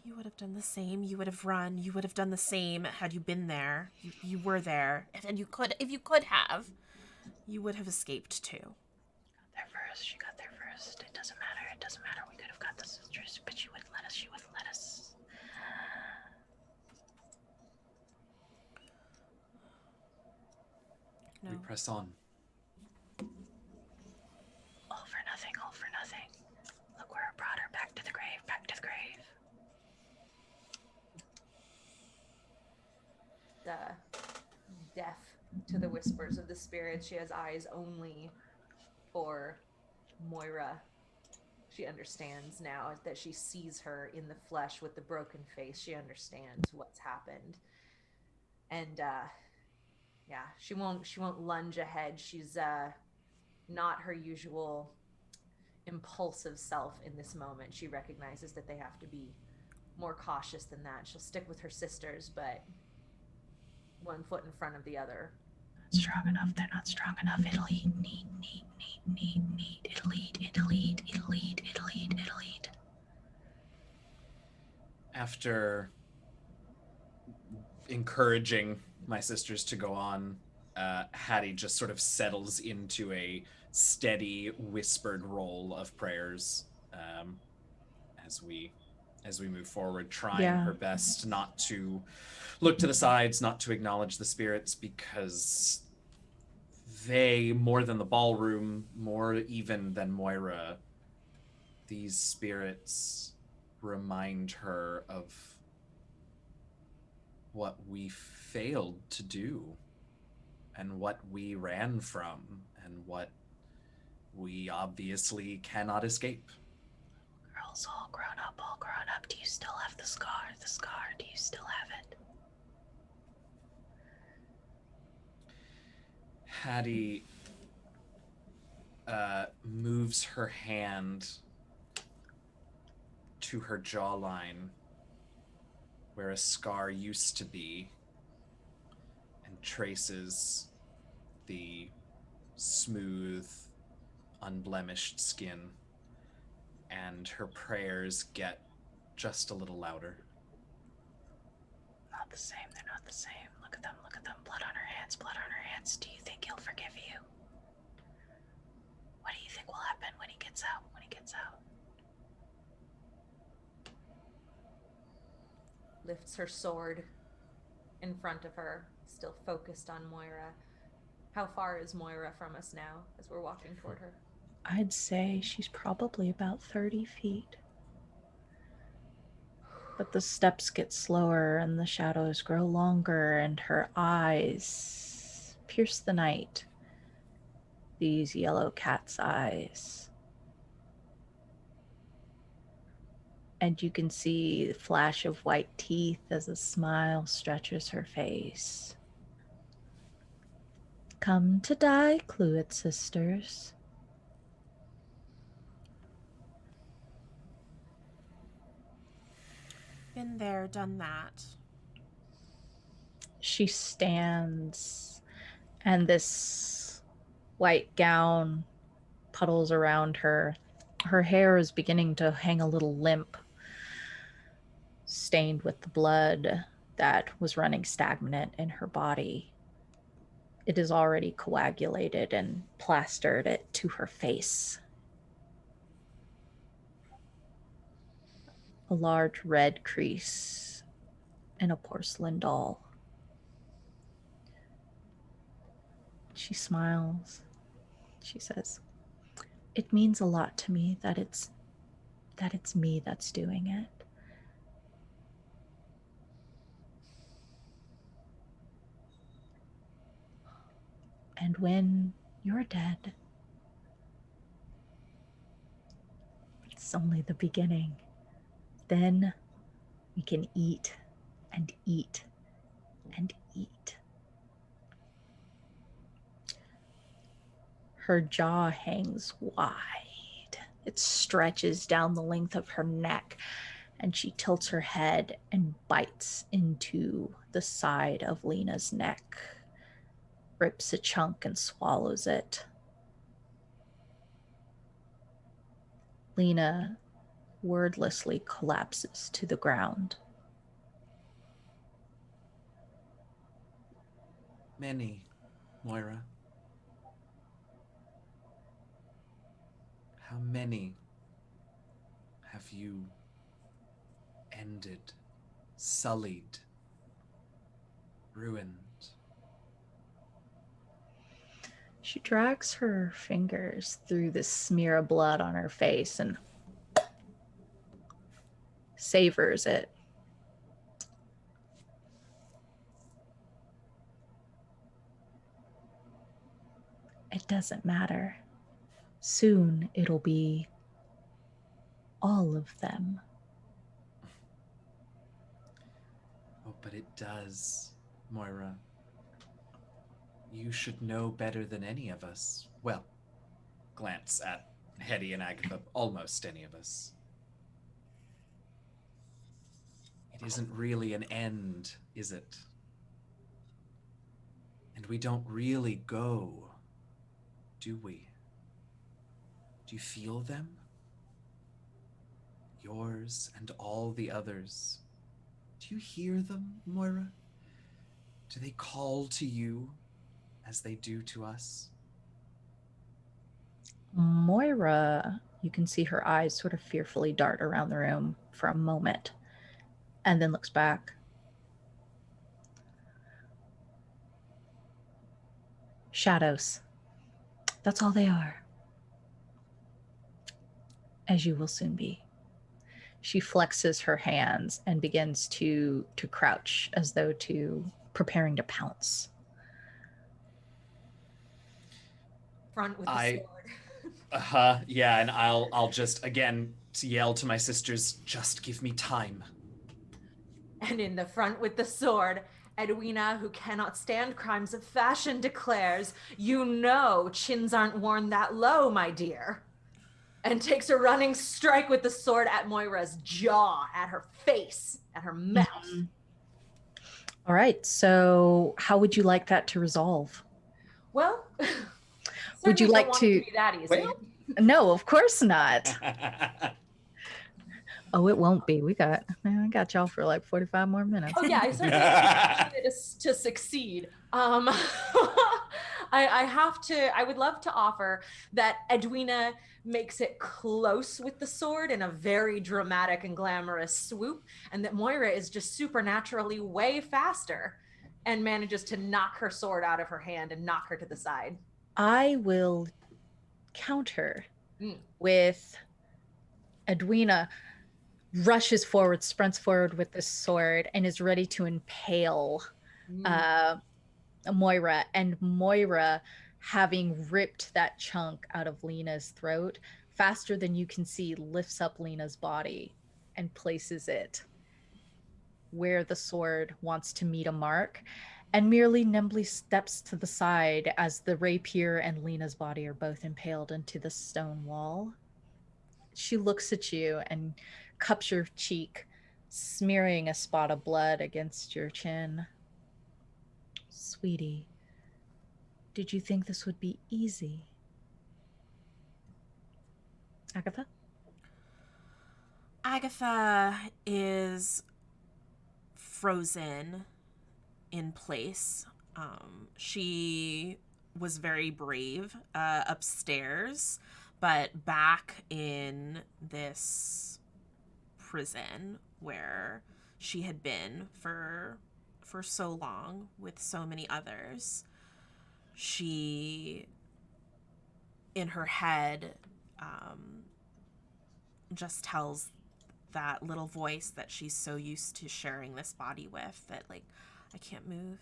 You would have done the same. You would have run. You would have done the same had you been there. You were there. And you could, if you could have, you would have escaped too. Got there first. She got there first. It doesn't matter. It doesn't matter. We could have got the sisters, but she wouldn't let us. She wouldn't let us. No. We press on. All for nothing. All for nothing. Look where it brought her. Back to the grave. Back to the grave. Deaf to the whispers of the spirits. She has eyes only for Moira. She understands now that she sees her in the flesh with the broken face. She understands what's happened. And yeah, she won't lunge ahead. She's not her usual impulsive self in this moment. She recognizes that they have to be more cautious than that. She'll stick with her sisters, but one foot in front of the other. Not strong enough. They're not strong enough. It'll eat. Need. It'll eat. After encouraging my sisters to go on, Hattie just sort of settles into a steady, whispered roll of prayers as we move forward, trying her best not to look to the sides, not to acknowledge the spirits, because they, more than the ballroom, more even than Moira, these spirits remind her of what we failed to do and what we ran from and what we obviously cannot escape. Girls all grown up. Do you still have the scar? Do you still have it? Hattie moves her hand to her jawline where a scar used to be and traces the smooth, unblemished skin, and her prayers get just a little louder. Not the same, they're not the same. Look at them, blood on her hands, blood on her hands. Do you think he'll forgive you? What do you think will happen when he gets out? Lifts her sword in front of her, still focused on Moira. How far is Moira from us now as we're walking toward her? I'd say she's probably about 30 feet. But the steps get slower and the shadows grow longer and her eyes pierce the night. These yellow cat's eyes. And you can see the flash of white teeth as a smile stretches her face. Come to die, Cluett Sisters. Been there, done that. She stands, and this white gown puddles around her. Her hair is beginning to hang a little limp, stained with the blood that was running stagnant in her body. It is already coagulated and plastered it to her face. A large red crease in a porcelain doll. She smiles. She says, "It means a lot to me that it's me that's doing it. And when you're dead, it's only the beginning. Then we can eat and eat and eat." Her jaw hangs wide. It stretches down the length of her neck, and she tilts her head and bites into the side of Lena's neck, rips a chunk and swallows it. Lena wordlessly collapses to the ground. Many, Moira. How many have you ended, sullied, ruined? She drags her fingers through the smear of blood on her face and savors it. It doesn't matter. Soon it'll be all of them. Oh, but it does, Moira. You should know better than any of us. Well, glance at Hetty and Agatha, almost any of us. It isn't really an end, is it? And we don't really go, do we? Do you feel them? Yours and all the others. Do you hear them, Moira? Do they call to you as they do to us? Moira, you can see her eyes sort of fearfully dart around the room for a moment and then looks back. Shadows. That's all they are. As you will soon be. She flexes her hands and begins to crouch as though preparing to pounce. Front with the sword. Yeah, and I'll just again yell to my sisters, just give me time. And in the front with the sword, Edwina, who cannot stand crimes of fashion, declares, "You know chins aren't worn that low, my dear." And takes a running strike with the sword at Moira's jaw, at her face, at her mouth. Mm-hmm. All right, so how would you like that to resolve? Well, would you like to be that easy? Well, No, of course not. Oh, it won't be. I got y'all for like 45 more minutes. Oh yeah, I certainly want it to succeed. I would love to offer that Edwina makes it close with the sword in a very dramatic and glamorous swoop, and that Moira is just supernaturally way faster and manages to knock her sword out of her hand and knock her to the side. I will counter with Edwina rushes forward, sprints forward with this sword, and is ready to impale Moira. And Moira, having ripped that chunk out of Lena's throat, faster than you can see, lifts up Lena's body and places it where the sword wants to meet a mark, and merely nimbly steps to the side as the rapier and Lena's body are both impaled into the stone wall. She looks at you and cups your cheek, smearing a spot of blood against your chin. Sweetie, did you think this would be easy? Agatha? Agatha is frozen in place. She was very brave upstairs, but back in this prison where she had been for so long with so many others, she, in her head, just tells that little voice that she's so used to sharing this body with that, like, I can't move.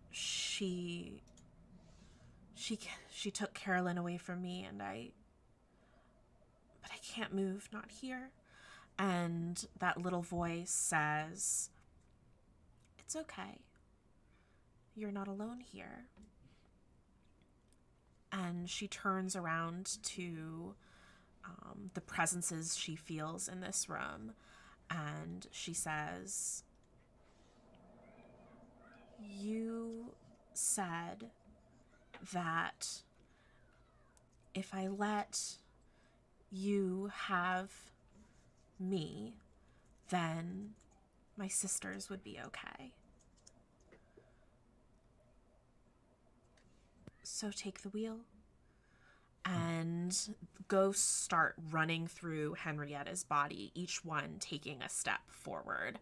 She took Carolyn away from me, but I can't move, not here. And that little voice says, it's okay. You're not alone here. And she turns around to the presences she feels in this room, and she says, you said that if I let you have me, then my sisters would be okay. So take the wheel. And ghosts start running through Henrietta's body, each one taking a step forward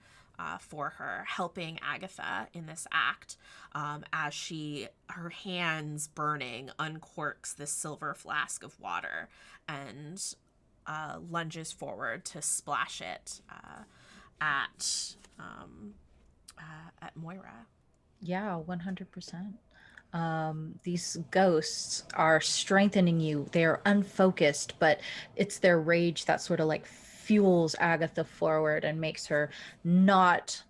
for her, helping Agatha in this act as her hands burning, uncorks this silver flask of water and lunges forward to splash it at Moira. Yeah, 100%. These ghosts are strengthening you. They are unfocused, but it's their rage that sort of like fuels Agatha forward and makes her not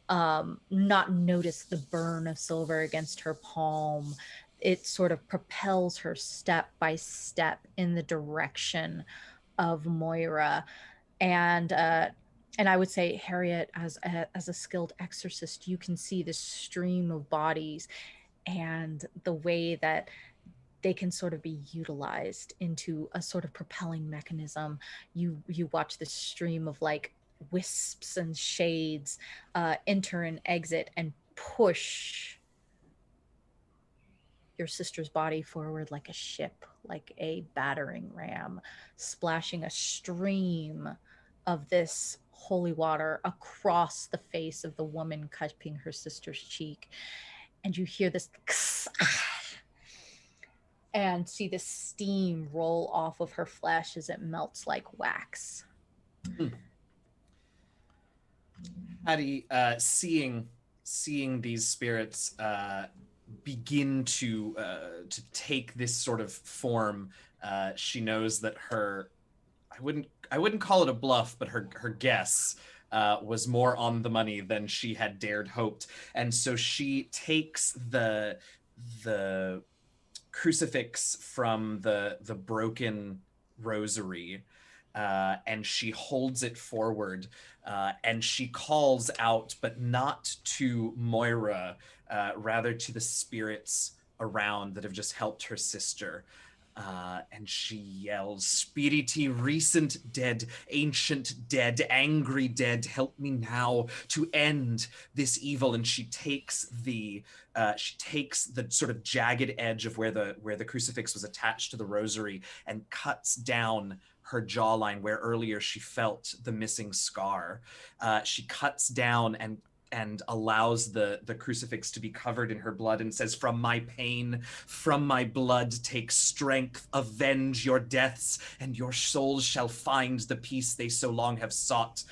notice the burn of silver against her palm. It sort of propels her step by step in the direction of Moira. And I would say, Harriet, as a skilled exorcist, you can see this stream of bodies and the way that they can sort of be utilized into a sort of propelling mechanism. You watch this stream of like wisps and shades enter and exit and push your sister's body forward like a ship, like a battering ram, splashing a stream of this holy water across the face of the woman cupping her sister's cheek. And you hear this and see the steam roll off of her flesh as it melts like wax. Hattie, seeing these spirits begin to take this sort of form, she knows that her, I wouldn't call it a bluff, but her guess was more on the money than she had dared hoped. And so she takes the crucifix from the broken rosary and she holds it forward and she calls out, but not to Moira, rather to the spirits around that have just helped her sister. And she yells, "Spiriti, recent dead, ancient dead, angry dead, help me now to end this evil." And she takes the sort of jagged edge of where the crucifix was attached to the rosary and cuts down her jawline where earlier she felt the missing scar. She cuts down and allows the crucifix to be covered in her blood and says, "From my pain, from my blood, take strength, avenge your deaths, and your souls shall find the peace they so long have sought.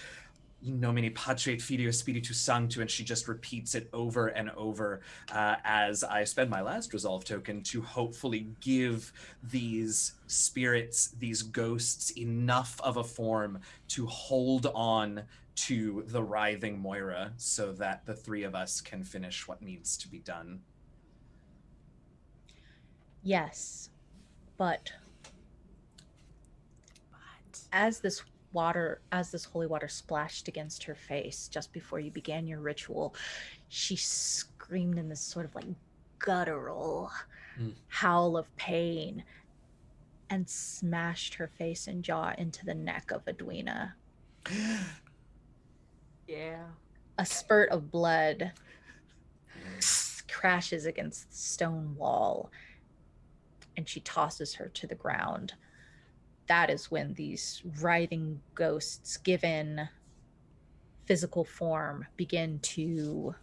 In nomine Patri et Filii et Spiritus Sancti," and she just repeats it over and over as I spend my last resolve token to hopefully give these spirits, these ghosts, enough of a form to hold on to the writhing Moira so that the three of us can finish what needs to be done. Yes, but as this holy water splashed against her face just before you began your ritual, she screamed in this sort of like guttural howl of pain and smashed her face and jaw into the neck of Edwina. Yeah. A spurt of blood crashes against the stone wall, and she tosses her to the ground. That is when these writhing ghosts, given physical form, begin to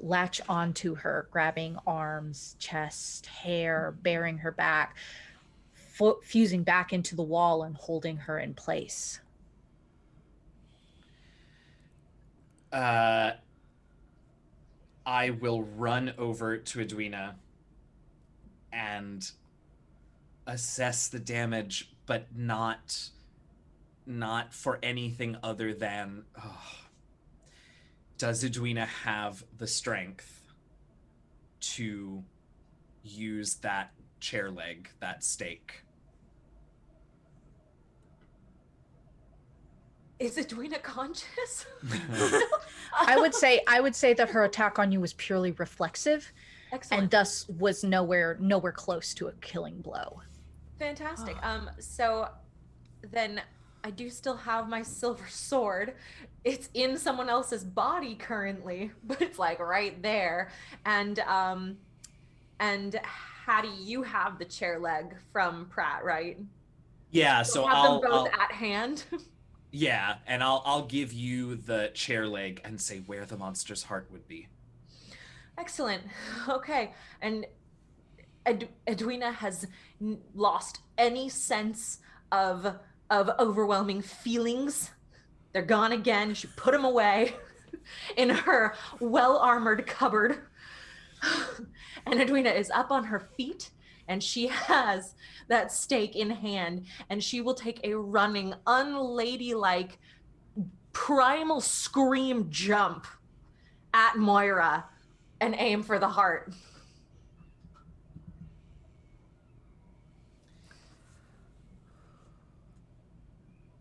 latch onto her, grabbing arms, chest, hair, bearing her back, fusing back into the wall and holding her in place. I will run over to Edwina and assess the damage, but not for anything other than, does Edwina have the strength to use that chair leg, that stake? Is Edwina conscious? I would say that her attack on you was purely reflexive. Excellent. And thus was nowhere close to a killing blow. Fantastic. So then I do still have my silver sword. It's in someone else's body currently, but it's like right there. And Hattie, you have the chair leg from Pratt, right? Yeah, so have I'll them both at hand. Yeah, and I'll give you the chair leg and say where the monster's heart would be. Excellent. Okay. And Edwina has lost any sense of overwhelming feelings. They're gone again. She put them away in her well-armored cupboard. And Edwina is up on her feet, and she has that stake in hand, and she will take a running, unladylike, primal scream jump at Moira and aim for the heart.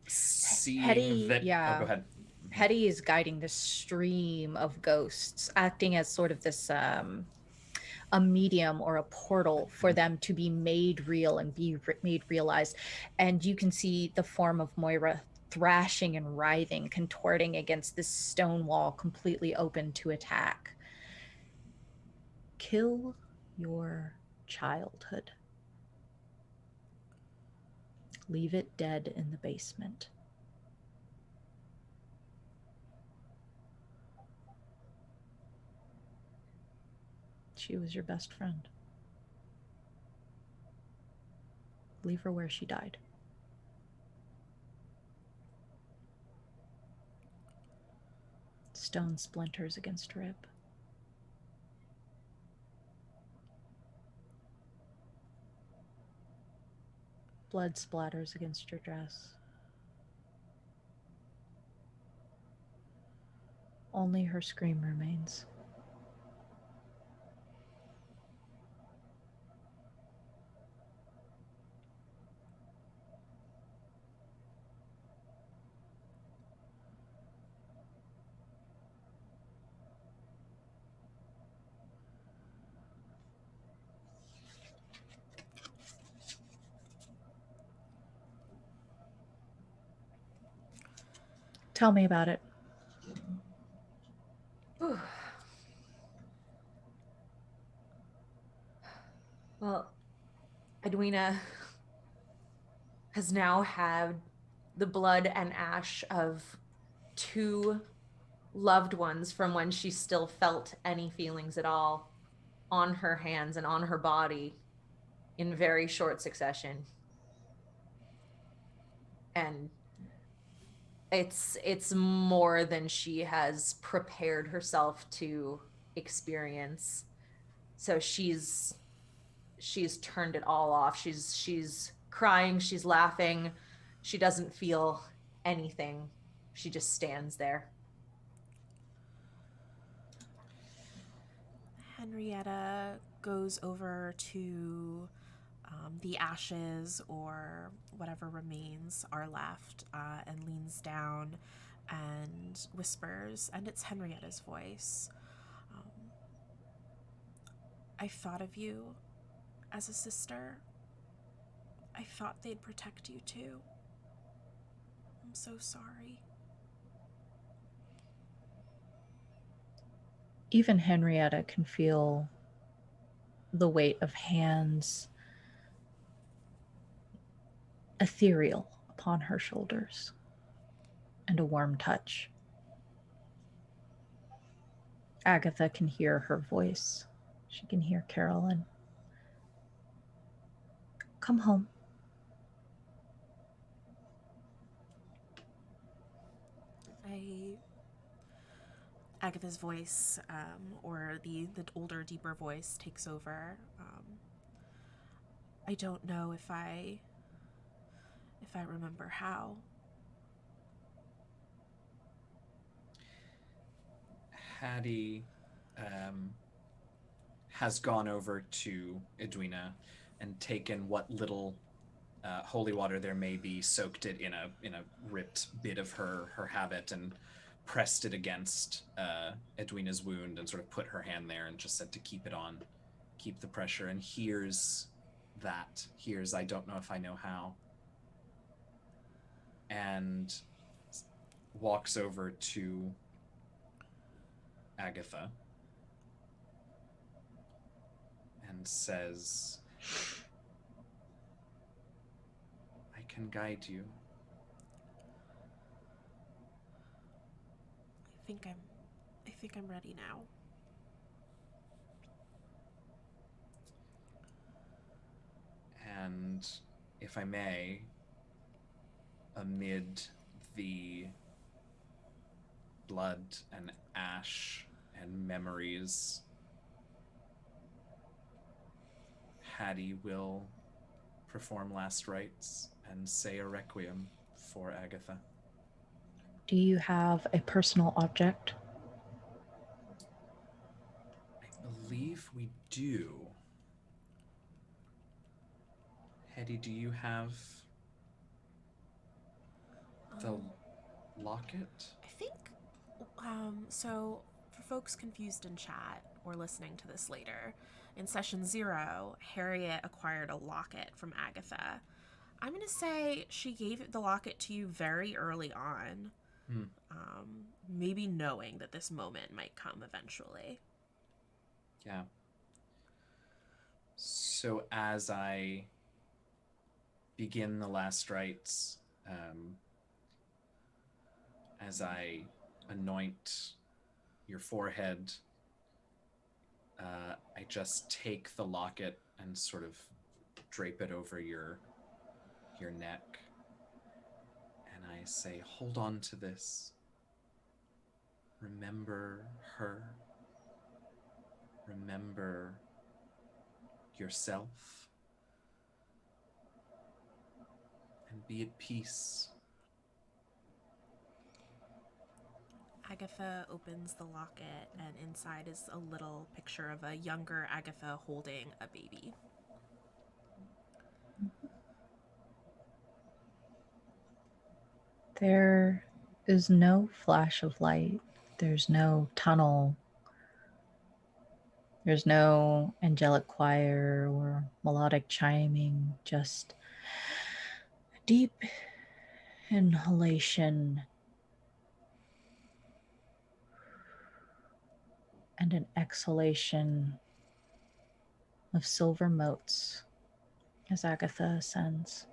Seeing that, yeah. Oh, go ahead. Hetty is guiding this stream of ghosts, acting as sort of this a medium or a portal for them to be made real and be made realized. And you can see the form of Moira thrashing and writhing, contorting against this stone wall, completely open to attack. Kill your childhood. Leave it dead in the basement. She was your best friend. Leave her where she died. Stone splinters against her rib. Blood splatters against your dress. Only her scream remains. Tell me about it. Whew. Well, Edwina has now had the blood and ash of 2 loved ones from when she still felt any feelings at all on her hands and on her body in very short succession. And it's more than she has prepared herself to experience. So she's turned it all off. She's crying, she's laughing. She doesn't feel anything. She just stands there. Henrietta goes over to the ashes or whatever remains are left and leans down and whispers, and it's Henrietta's voice. I thought of you as a sister. I thought they'd protect you too. I'm so sorry. Even Henrietta can feel the weight of hands, ethereal, upon her shoulders, and a warm touch. Agatha can hear her voice. She can hear Carolyn. Come home. Agatha's voice, or the older, deeper voice, takes over. I don't know if I remember how. Hattie has gone over to Edwina and taken what little holy water there may be, soaked it in a ripped bit of her habit, and pressed it against Edwina's wound, and sort of put her hand there and just said to keep it on, keep the pressure. And here's I don't know if I know how, and walks over to Agatha and says, I can guide you. I think I'm ready now. And if I may, amid the blood and ash and memories, Hattie will perform last rites and say a requiem for Agatha. Do you have a personal object? I believe we do. Hattie, do you have the locket? I think, so for folks confused in chat or listening to this later, in session 0, Harriet acquired a locket from Agatha. I'm going to say she gave the locket to you very early on, maybe knowing that this moment might come eventually. Yeah. So as I begin the last rites, as I anoint your forehead, I just take the locket and sort of drape it over your neck, and I say, hold on to this. Remember her. Remember yourself. And be at peace. Agatha opens the locket, and inside is a little picture of a younger Agatha holding a baby. There is no flash of light. There's no tunnel. There's no angelic choir or melodic chiming, just a deep inhalation and an exhalation of silver motes as Agatha ascends.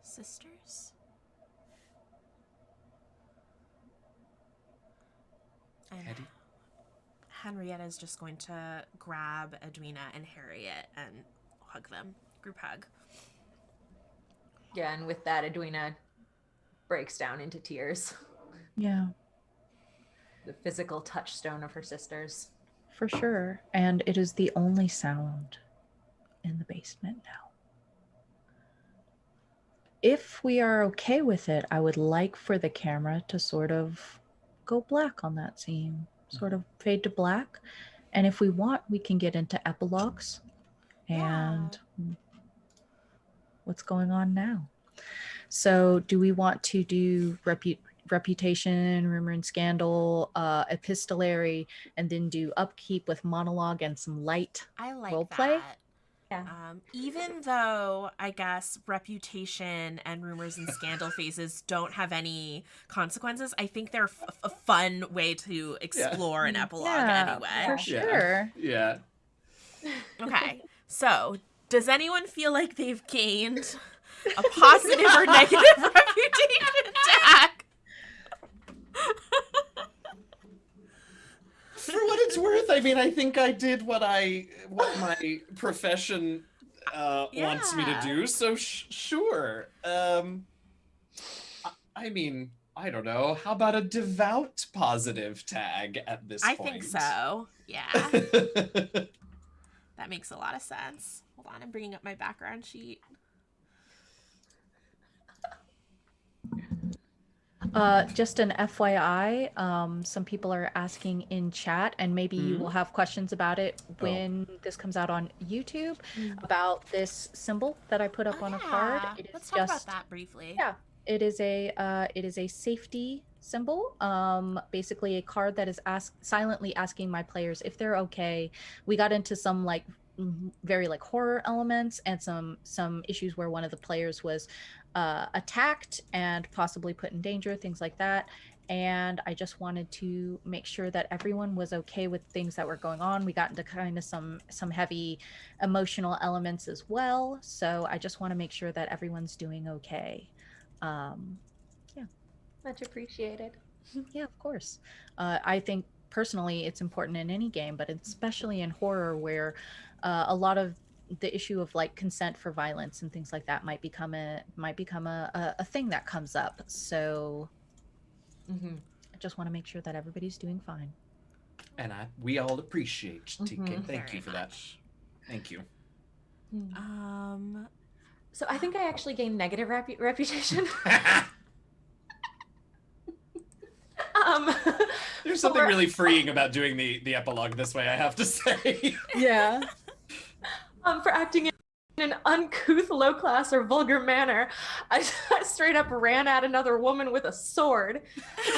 Sisters? And Hetty? Henrietta is just going to grab Edwina and Harriet and hug them. Group hug. Yeah, and with that, Edwina breaks down into tears. Yeah, The physical touchstone of her sisters. for sure. And it is the only sound in the basement now. If we are okay with it, I would like for the camera to sort of go black on that scene, sort of fade to black. And if we want, we can get into epilogues and what's going on now. So do we want to do reputation, rumor and scandal, epistolary, and then do upkeep with monologue and some light I like role play? that. Yeah. Even though I guess reputation and rumors and scandal phases don't have any consequences, I think they're a fun way to explore an epilogue anyway. For sure. Yeah. Okay, so does anyone feel like they've gained a positive or negative reputation tag? For what it's worth, I mean, I think I did what my profession wants me to do. So sure. I mean, I don't know. How about a devout positive tag at this point? I think so. Yeah, that makes a lot of sense. Hold on, I'm bringing up my background sheet. Just an FYI, some people are asking in chat, and maybe you will have questions about it when this comes out on YouTube, about this symbol that I put up on a card. Let's talk about that briefly. Yeah, it is a safety symbol. Basically a card that is silently asking my players if they're okay. We got into some like very like horror elements and some issues where one of the players was attacked and possibly put in danger, things like that. And I just wanted to make sure that everyone was okay with things that were going on. We got into kind of some heavy emotional elements as well. So I just want to make sure that everyone's doing okay. Yeah. Much appreciated. Yeah, of course. I think personally it's important in any game, but especially in horror where a lot of the issue of like consent for violence and things like that might become a thing that comes up. So I just want to make sure that everybody's doing fine. And we all appreciate TK. Thank you for that. Thank you. So I think I actually gained negative reputation. There's something really freeing about doing the epilogue this way, I have to say. Yeah. For acting in an uncouth, low class, or vulgar manner. I straight up ran at another woman with a sword, and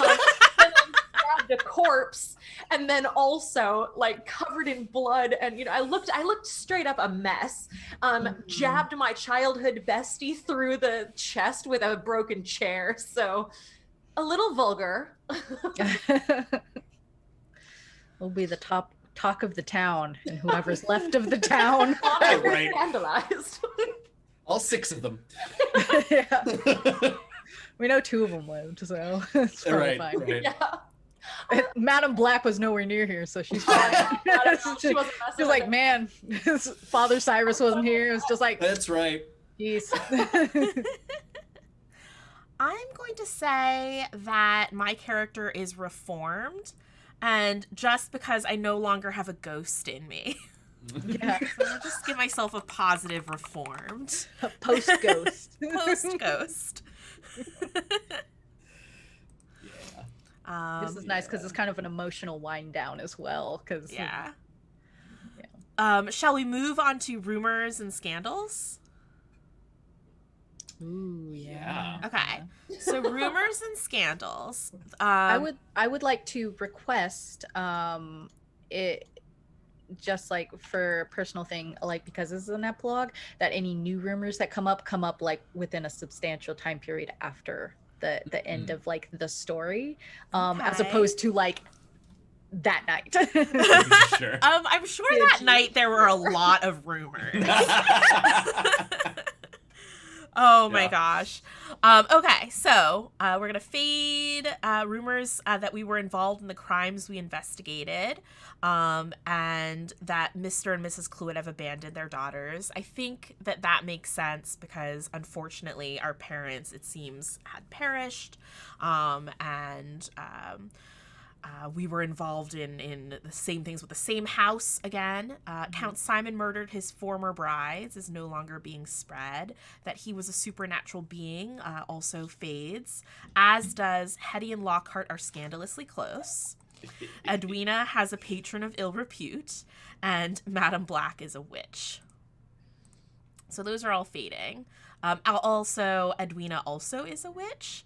then grabbed a corpse, and then also like covered in blood. And I looked straight up a mess. Jabbed my childhood bestie through the chest with a broken chair. So a little vulgar. Will be the talk of the town, and whoever's left of the town. Right. Scandalized. All 6 of them. Yeah. We know 2 of them lived, so it's probably fine. Right. Yeah. Madam Black was nowhere near here, so she's fine. She wasn't She's like, man, Father Cyrus wasn't here. It was just like, That's right. jeez. I'm going to say that my character is reformed, and just because I no longer have a ghost in me. Yeah. So I'll just give myself a positive reformed. Post-ghost. Post-ghost. This is nice because it's kind of an emotional wind down as well. Yeah. Shall we move on to rumors and scandals? Ooh, yeah. Okay. So rumors and scandals. I would like to request just like for personal thing, like because this is an epilogue, that any new rumors that come up like within a substantial time period after the end of like the story, as Okay. opposed to like that night. Sure. I'm sure that night there were a lot of rumors. Oh my gosh. Okay, so we're gonna fade rumors that we were involved in the crimes we investigated, and that Mr. and Mrs. Cluett have abandoned their daughters. I think that makes sense because unfortunately our parents, it seems, had perished, and we were involved in the same things with the same house again. Count Simon murdered his former brides is no longer being spread. That he was a supernatural being also fades, as does Hetty and Lockhart are scandalously close. Edwina has a patron of ill repute, and Madame Black is a witch. So those are all fading. Also, Edwina also is a witch.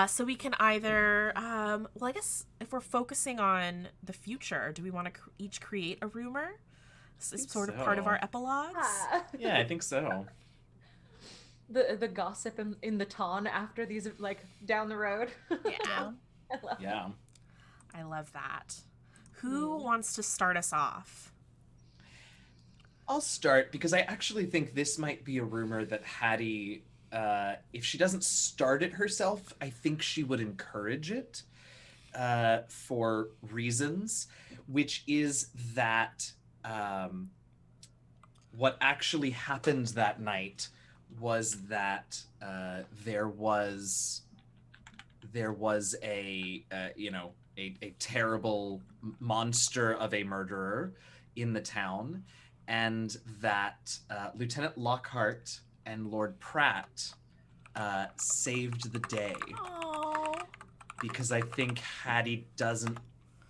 So we can either, well, I guess if we're focusing on the future, do we want to each create a rumor? This is sort of part of our epilogues. Yeah, I think so. The gossip in the ton after these, like, down the road. Yeah. I love I love that. Who wants to start us off? I'll start because I actually think this might be a rumor that Hattie, if she doesn't start it herself, I think she would encourage it for reasons, which is that what actually happened that night was that there was a terrible monster of a murderer in the town, and that Lieutenant Lockhart and Lord Pratt saved the day. Oh. Because I think Hattie doesn't,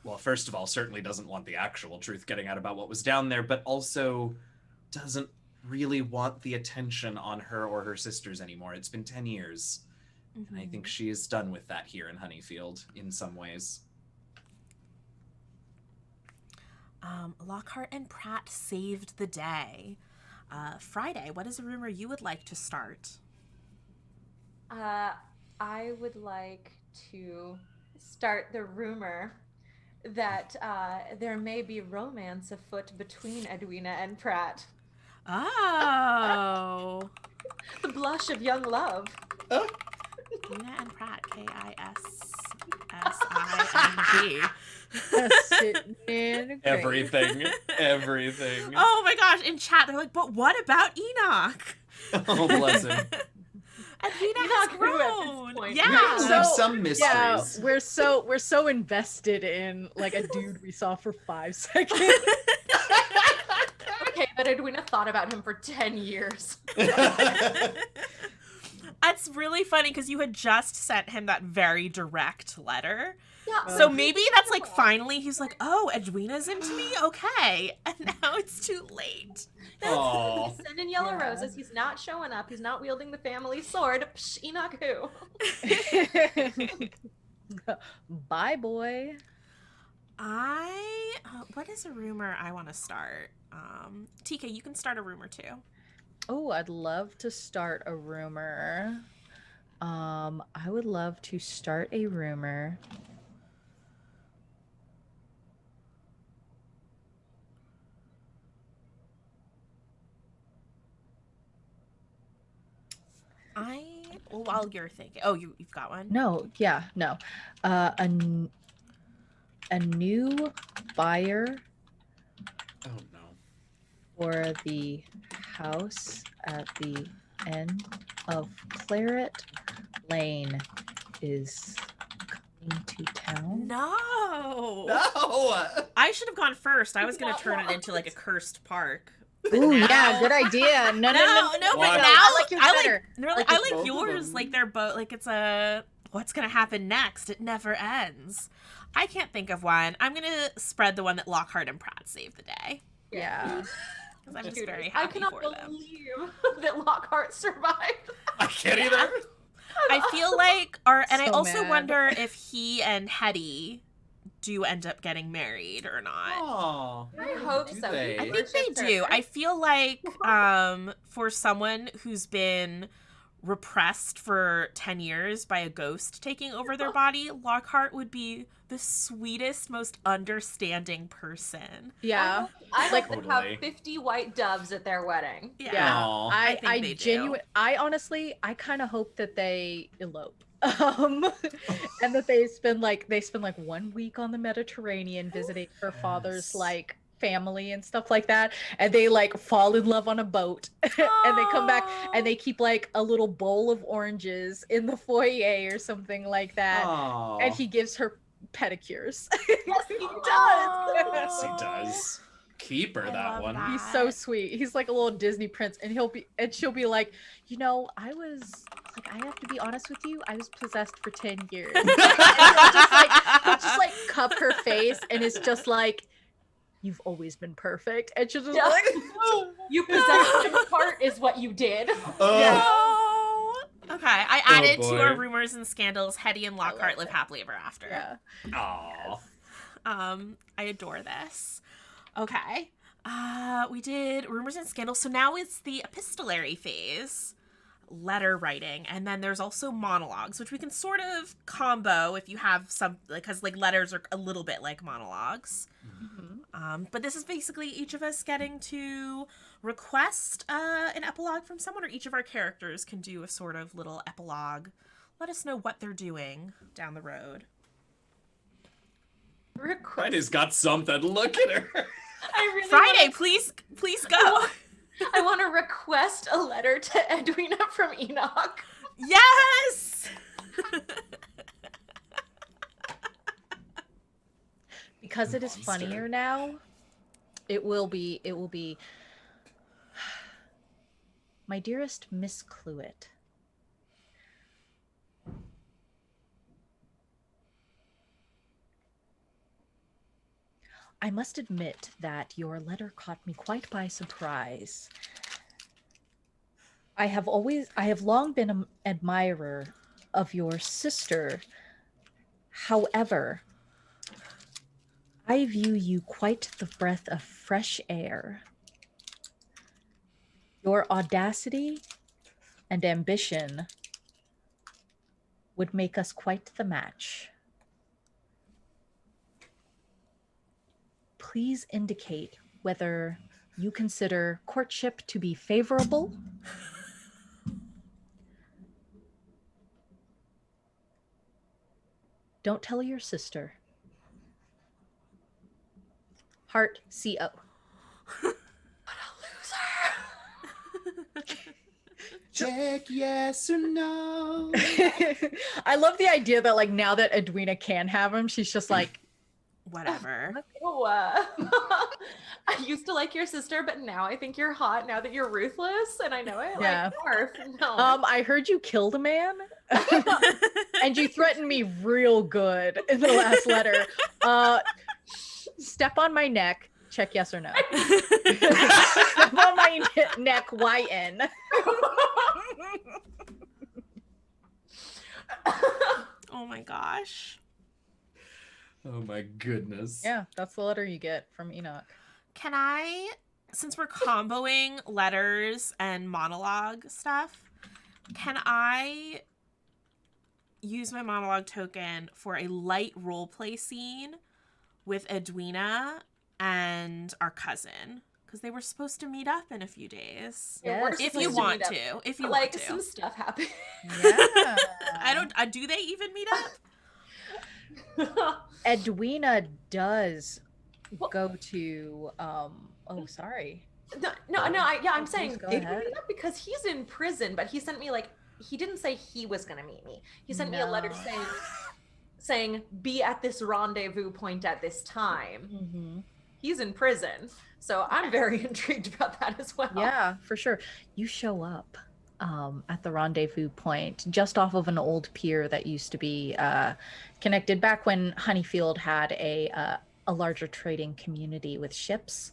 well, first of all, certainly doesn't want the actual truth getting out about what was down there, but also doesn't really want the attention on her or her sisters anymore. It's been 10 years, and I think she is done with that here in Honeyfield in some ways. Lockhart and Pratt saved the day. Friday, what is a rumor you would like to start? I would like to start the rumor that there may be romance afoot between Edwina and Pratt. Oh. The blush of young love. Edwina and Pratt, Kissing. Everything. Oh my gosh, in chat they're like, but what about Enoch? Oh, bless him. Edwina Enoch has grew at this grown. point. Yeah. We have some mysteries. Yeah, we're so invested in like a dude we saw for 5 seconds. Okay, but Edwina thought about him for 10 years. It's really funny because you had just sent him that very direct letter. Yeah. So maybe that's like finally he's like, oh, Edwina's into me? Okay. And now it's too late. Aw. He's sending yellow roses. He's not showing up. He's not wielding the family sword. Psh, Enoch who? Bye, boy. What is a rumor I want to start? TK, you can start a rumor too. Oh, I'd love to start a rumor. I would love to start a rumor. While you're thinking. Oh, you've got one? No. A new buyer Oh, no. for the house at the end of Cluett Lane is coming to town. No. No! I should have gone first. I was going to turn it into like a cursed park. Ooh, yeah, good idea. No, But Why? now I like yours better. I like both of yours. them. Like they're both like it's a what's gonna happen next? It never ends. I can't think of one. I'm gonna spread the one that Lockhart and Pratt saved the day Yeah. because I'm just Dude, very I happy cannot for them. believe that Lockhart survived. I can't either. I feel like, and I So also mad. wonder if he and Hetty do end up getting married or not. Aw. I hope Do so. they? I think they do. I feel like for someone who's been repressed for 10 years by a ghost taking over their body, Lockhart would be the sweetest, most understanding person. Yeah. I Like, hope they Totally. have 50 white doves at their wedding. Yeah. Aw. I think they do. I honestly, I kind of hope that they elope. And that they spend like 1 week on the Mediterranean visiting her father's Yes. like family and stuff like that, and they like fall in love on a boat and they come back and they keep like a little bowl of oranges in the foyer or something like that, Aw. and he gives her pedicures. Yes, he does. Yes, he does. Keep her I that love one. that. He's so sweet. He's like a little Disney prince, and she'll be like, you know, I have to be honest with you, I was possessed for 10 years. And he'll just like cup her face, and it's just like, you've always been perfect. And she'll just Yeah. like, You possessed my heart is what you did. Oh. Okay, I added to boy. our rumors and scandals. Hetty and Lockhart love live it. happily ever after. yeah. Aw. I adore this. Okay. We did rumors and scandals. So now it's the epistolary phase, letter writing, and then there's also monologues, which we can sort of combo if you have some, because like letters are a little bit like monologues. But this is basically each of us getting to request an epilogue from someone, or each of our characters can do a sort of little epilogue. Let us know what they're doing down the road. Friday's got something. Look at her. I really Friday, please go. I want to request a letter to Edwina from Enoch. Yes. Because it is Monster. funnier now, it will be my dearest Miss Cluett. I must admit that your letter caught me quite by surprise. I have long been an admirer of your sister. However, I view you quite the breath of fresh air. Your audacity and ambition would make us quite the match. Please indicate whether you consider courtship to be favorable Don't tell your sister. Heart CO. What a loser. Check yes or no. I love the idea that like now that Edwina can have him, she's just like, Whatever. Ew. I used to like your sister, but now I think you're hot now that you're ruthless, and I know it. Yeah. Like, no. I heard you killed a man and you threatened me real good in the last letter. Step on my neck. Check yes or no. Step on my neck. YN. Oh my gosh. Oh my goodness. Yeah, that's the letter you get from Enoch. Can I, since we're comboing letters and monologue stuff, can I use my monologue token for a light roleplay scene with Edwina and our cousin? Because they were supposed to meet up in a few days. Yeah, we're Yes. If supposed you want meet up. to. If you Like want to. some stuff happened. Yeah. I don't, do they even meet up? Edwina does What? go to sorry. I'm Please saying go did we ahead. meet up? Because he's in prison, but he sent me he didn't say he was gonna meet me. He sent me a letter No. saying be at this rendezvous point at this time. Mm-hmm. He's in prison, so I'm very intrigued about that as well. Yeah, for sure. You show up at the rendezvous point just off of an old pier that used to be connected back when Honeyfield had a larger trading community with ships.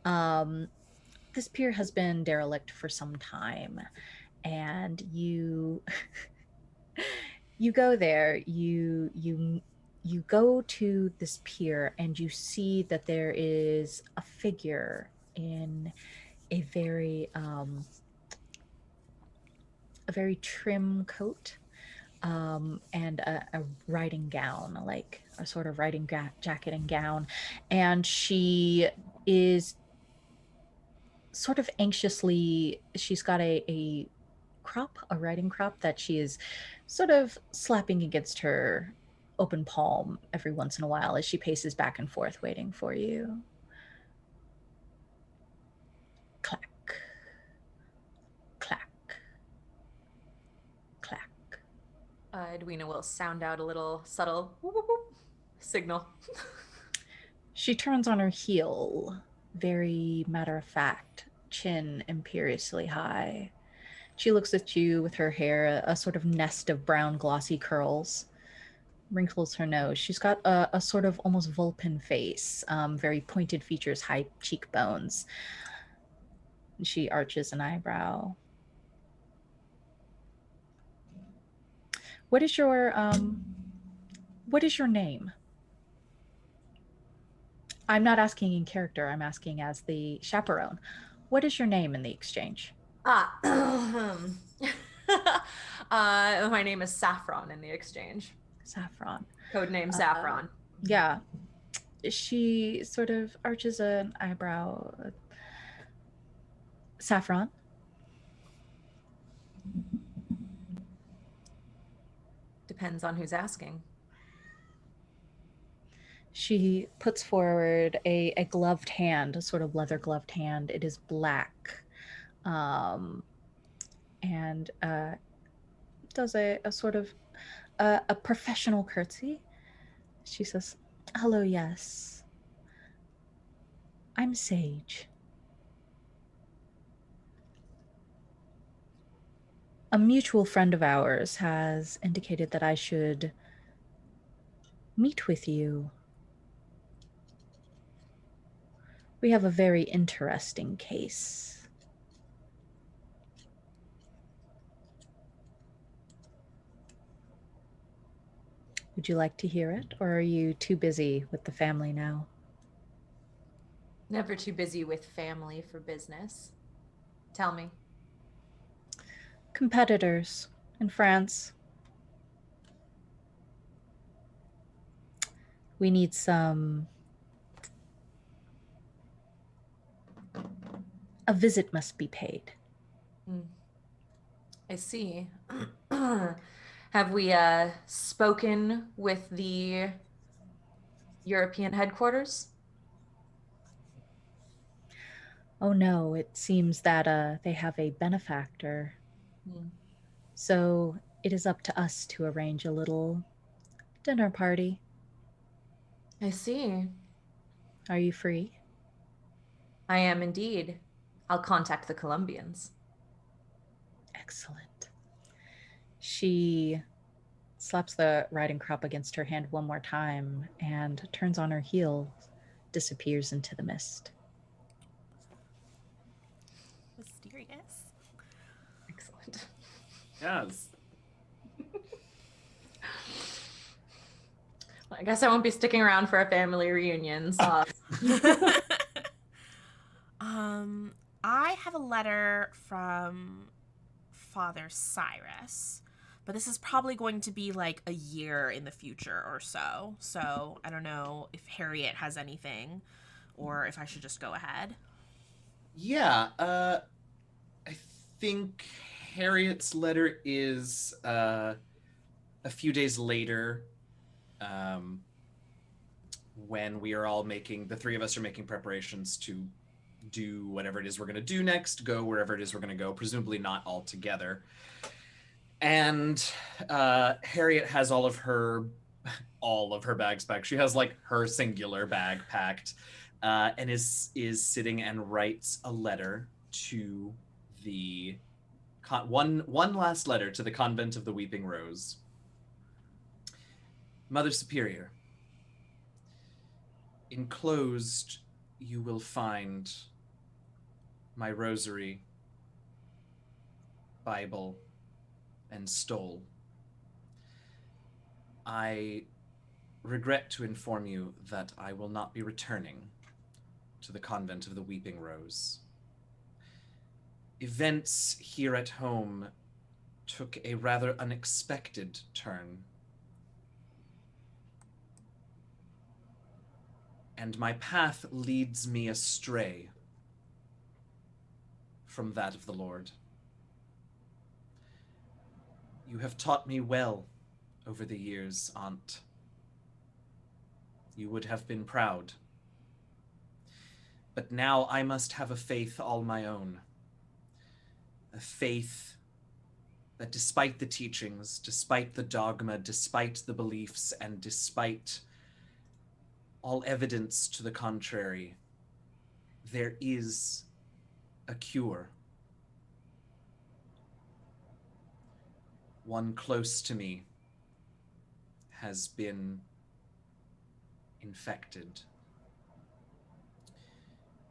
This pier has been derelict for some time, and you you go there. You you go to this pier and you see that there is a figure in a very trim coat, and a riding gown, like a sort of riding jacket and gown. And she is sort of anxiously, she's got a riding crop that she is sort of slapping against her open palm every once in a while as she paces back and forth waiting for you. Clack, clack, clack. Edwina will sound out a little subtle whoop, whoop, whoop signal. She turns on her heel, very matter of fact, chin imperiously high. She looks at you with her hair, a sort of nest of brown glossy curls, wrinkles her nose. She's got a sort of almost Vulcan face, very pointed features, high cheekbones. She arches an eyebrow. What is your name? I'm not asking in character, I'm asking as the chaperone. What is your name in the exchange? My name is Saffron in the exchange. Saffron. Codename Saffron. Yeah. She sort of arches an eyebrow. Saffron? Depends on who's asking. She puts forward a gloved hand, a sort of leather gloved hand. It is black. And does a sort of a professional curtsy. She says, "Hello, yes. I'm Sage. A mutual friend of ours has indicated that I should meet with you. We have a very interesting case." Would you like to hear it, or are you too busy with the family now? Never too busy with family for business. Tell me. Competitors in France. We need some... A visit must be paid. I see. Have we spoken with the European headquarters? Oh no, it seems that they have a benefactor. So it is up to us to arrange a little dinner party. I see. Are you free? I am indeed. I'll contact the Colombians. Excellent. She slaps the riding crop against her hand one more time and turns on her heel, disappears into the mist. Mysterious. Excellent. Yes. Well, I guess I won't be sticking around for a family reunion. So. I have a letter from Father Cyrus, but this is probably going to be like a year in the future or so. So I don't know if Harriet has anything or if I should just go ahead. Yeah, I think Harriet's letter is a few days later, when we are all the three of us are making preparations to do whatever it is we're going to do next, go wherever it is we're going to go, presumably not all together. And Harriet has all of her bags packed. She has like her singular bag packed, and is sitting and writes a letter to the one last letter to the Convent of the Weeping Rose. Mother Superior, enclosed you will find my rosary, Bible, and stole. I regret to inform you that I will not be returning to the Convent of the Weeping Rose. Events here at home took a rather unexpected turn, and my path leads me astray from that of the Lord. You have taught me well over the years, Aunt. You would have been proud. But now I must have a faith all my own. A faith that despite the teachings, despite the dogma, despite the beliefs, and despite all evidence to the contrary, there is a cure. One close to me has been infected.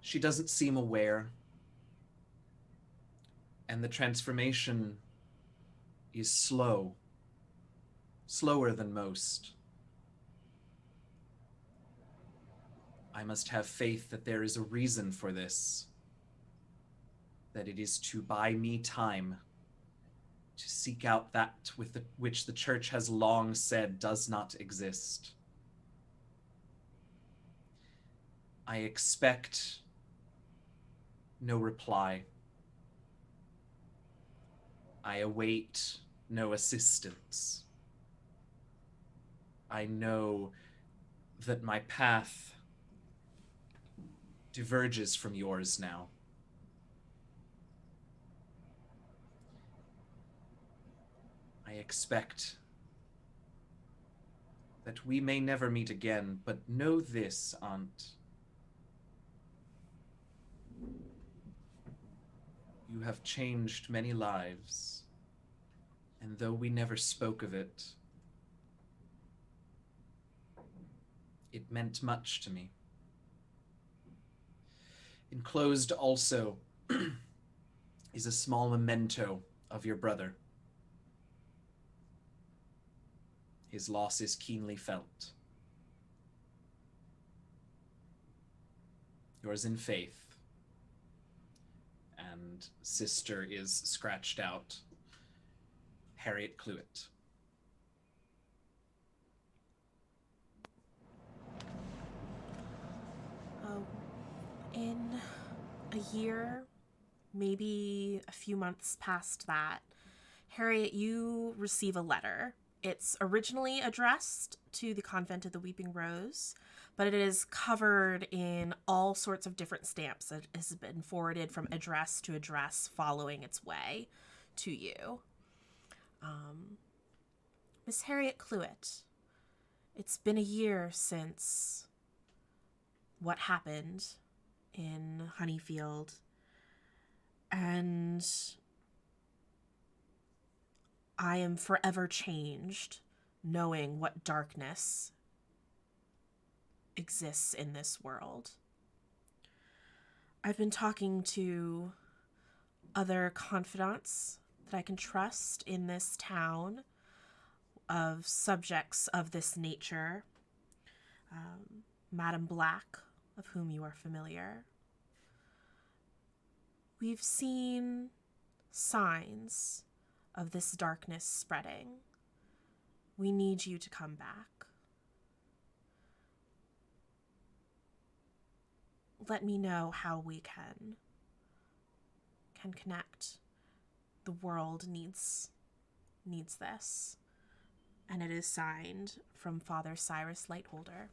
She doesn't seem aware, and the transformation is slow, slower than most. I must have faith that there is a reason for this, that it is to buy me time to seek out that which the Church has long said does not exist. I expect no reply. I await no assistance. I know that my path diverges from yours now. I expect that we may never meet again, but know this, Aunt. You have changed many lives, and though we never spoke of it, it meant much to me. Enclosed also is a small memento of your brother. His loss is keenly felt. Yours in faith. And sister is scratched out. Harriet Cluett. In a year, maybe a few months past that, Harriet, you receive a letter. It's originally addressed to the Convent of the Weeping Rose, but it is covered in all sorts of different stamps. It has been forwarded from address to address, following its way to you. Miss Harriet Cluett, it's been a year since what happened in Honeyfield, and I am forever changed, knowing what darkness exists in this world. I've been talking to other confidants that I can trust in this town of subjects of this nature. Madame Black, of whom you are familiar. We've seen signs of this darkness spreading. We need you to come back. Let me know how we can connect. The world needs this. And it is signed from Father Cyrus Lightholder.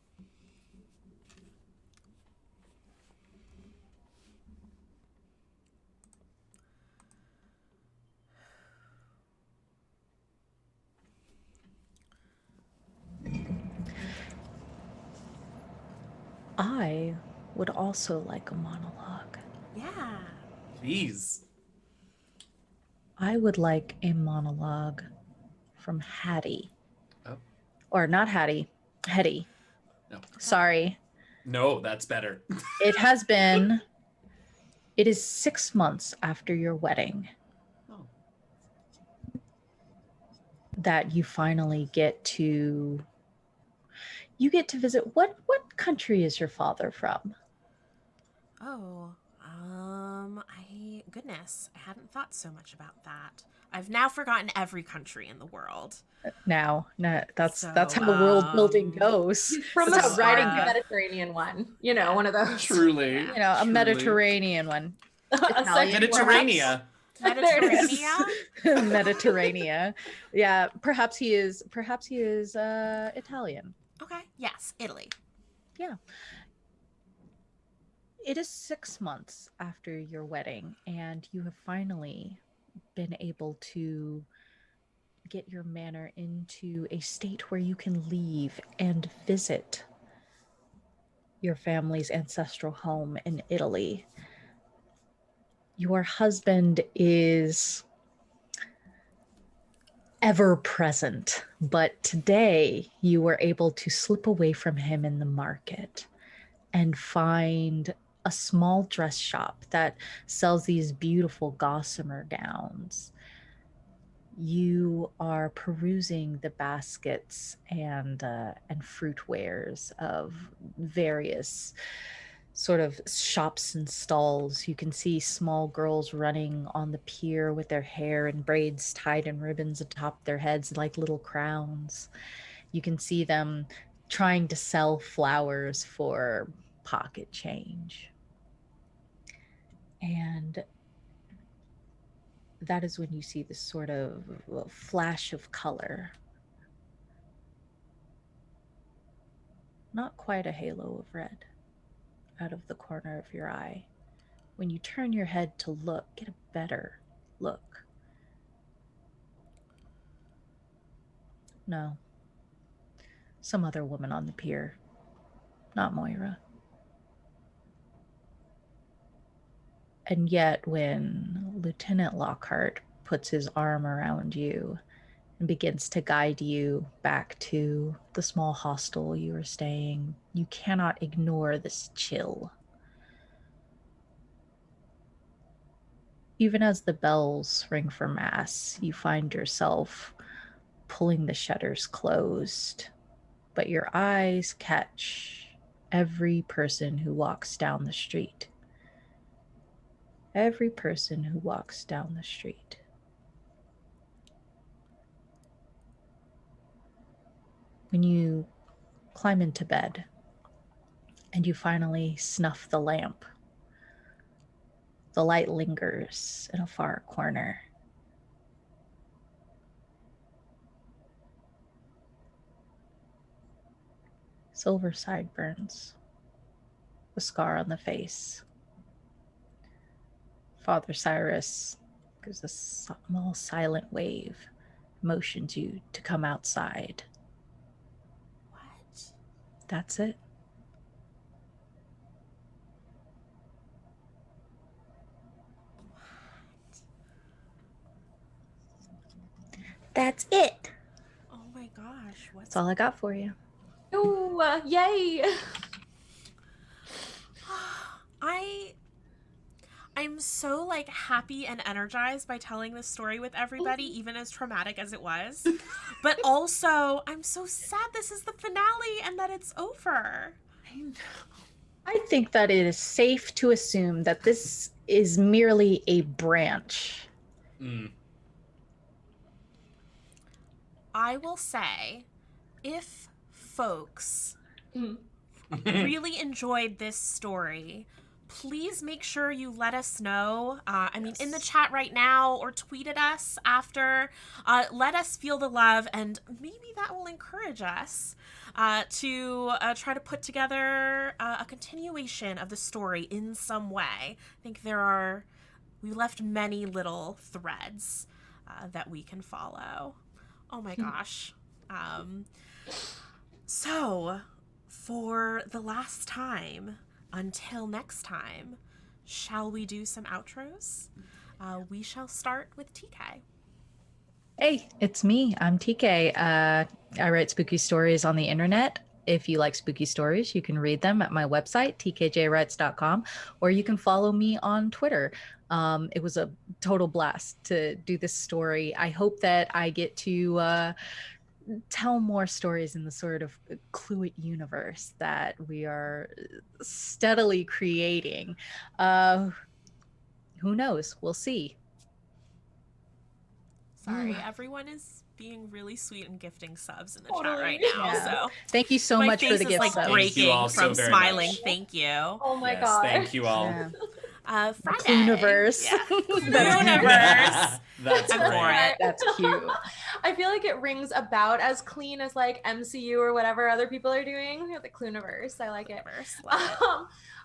I would also like a monologue. Yeah. Please. I would like a monologue from Hattie. Oh. Or not Hattie, Hetty. No. Sorry. No, that's better. It is 6 months after your wedding Oh. that you finally get to, you get to visit. What country is your father from? Oh, goodness, I hadn't thought so much about that. I've now forgotten every country in the world. Now, no, that's So, how world building goes. He's from That's a how writing goes. Mediterranean one. You know, one of those. Truly. You know, a truly. Mediterranean one. A Italian, second one. Mediterranean. Mediterranean? Mediterranean. Yeah, perhaps he is Italian. Okay, yes, Italy. Yeah. It is 6 months after your wedding, and you have finally been able to get your manor into a state where you can leave and visit your family's ancestral home in Italy. Your husband is ever present, but today you were able to slip away from him in the market and find a small dress shop that sells these beautiful gossamer gowns. You are perusing the baskets and fruit wares of various sort of shops and stalls. You can see small girls running on the pier with their hair in braids tied in ribbons atop their heads like little crowns. You can see them trying to sell flowers for pocket change. And that is when you see this sort of flash of color. Not quite a halo of red out of the corner of your eye. When you turn your head to look, get a better look. No. Some other woman on the pier. Not Moira. And yet, when Lieutenant Lockhart puts his arm around you and begins to guide you back to the small hostel you were staying, you cannot ignore this chill. Even as the bells ring for mass, you find yourself pulling the shutters closed, but your eyes catch every person who walks down the street. Every person who walks down the street. When you climb into bed and you finally snuff the lamp, the light lingers in a far corner. Silver sideburns, a scar on the face. Father Cyrus gives a small silent wave, motions you to come outside. What? That's it. That's it. Oh my gosh, That's all I got for you. Ooh, yay! I'm so like happy and energized by telling this story with everybody, even as traumatic as it was. But also, I'm so sad this is the finale and that it's over. I think that it is safe to assume that this is merely a branch. I will say, if folks really enjoyed this story, please make sure you let us know. In the chat right now or tweet at us after. Let us feel the love, and maybe that will encourage us to try to put together a continuation of the story in some way. I think we left many little threads that we can follow. Oh my gosh. So, for the last time, until next time, shall we do some outros? We shall start with TK. Hey, it's me. I'm TK. I write spooky stories on the internet. If you like spooky stories, you can read them at my website, tkjwrites.com, or you can follow me on Twitter. It was a total blast to do this story. I hope that I get to tell more stories in the sort of Cluett universe that we are steadily creating. Who knows? We'll see. Sorry, everyone is being really sweet and gifting subs in the chat Totally. right now. Yeah. So Thank you so my much for face the is gift like subs. Thank you all breaking so from very smiling. much. Thank you. Oh my Yes, god. thank you all. Yeah. Friday. Cluniverse. Yeah. That's Cluniverse. That's I'm great. for it. That's cute. I feel like it rings about as clean as like MCU or whatever other people are doing. The Cluniverse. I like it. Cluniverse. Love it.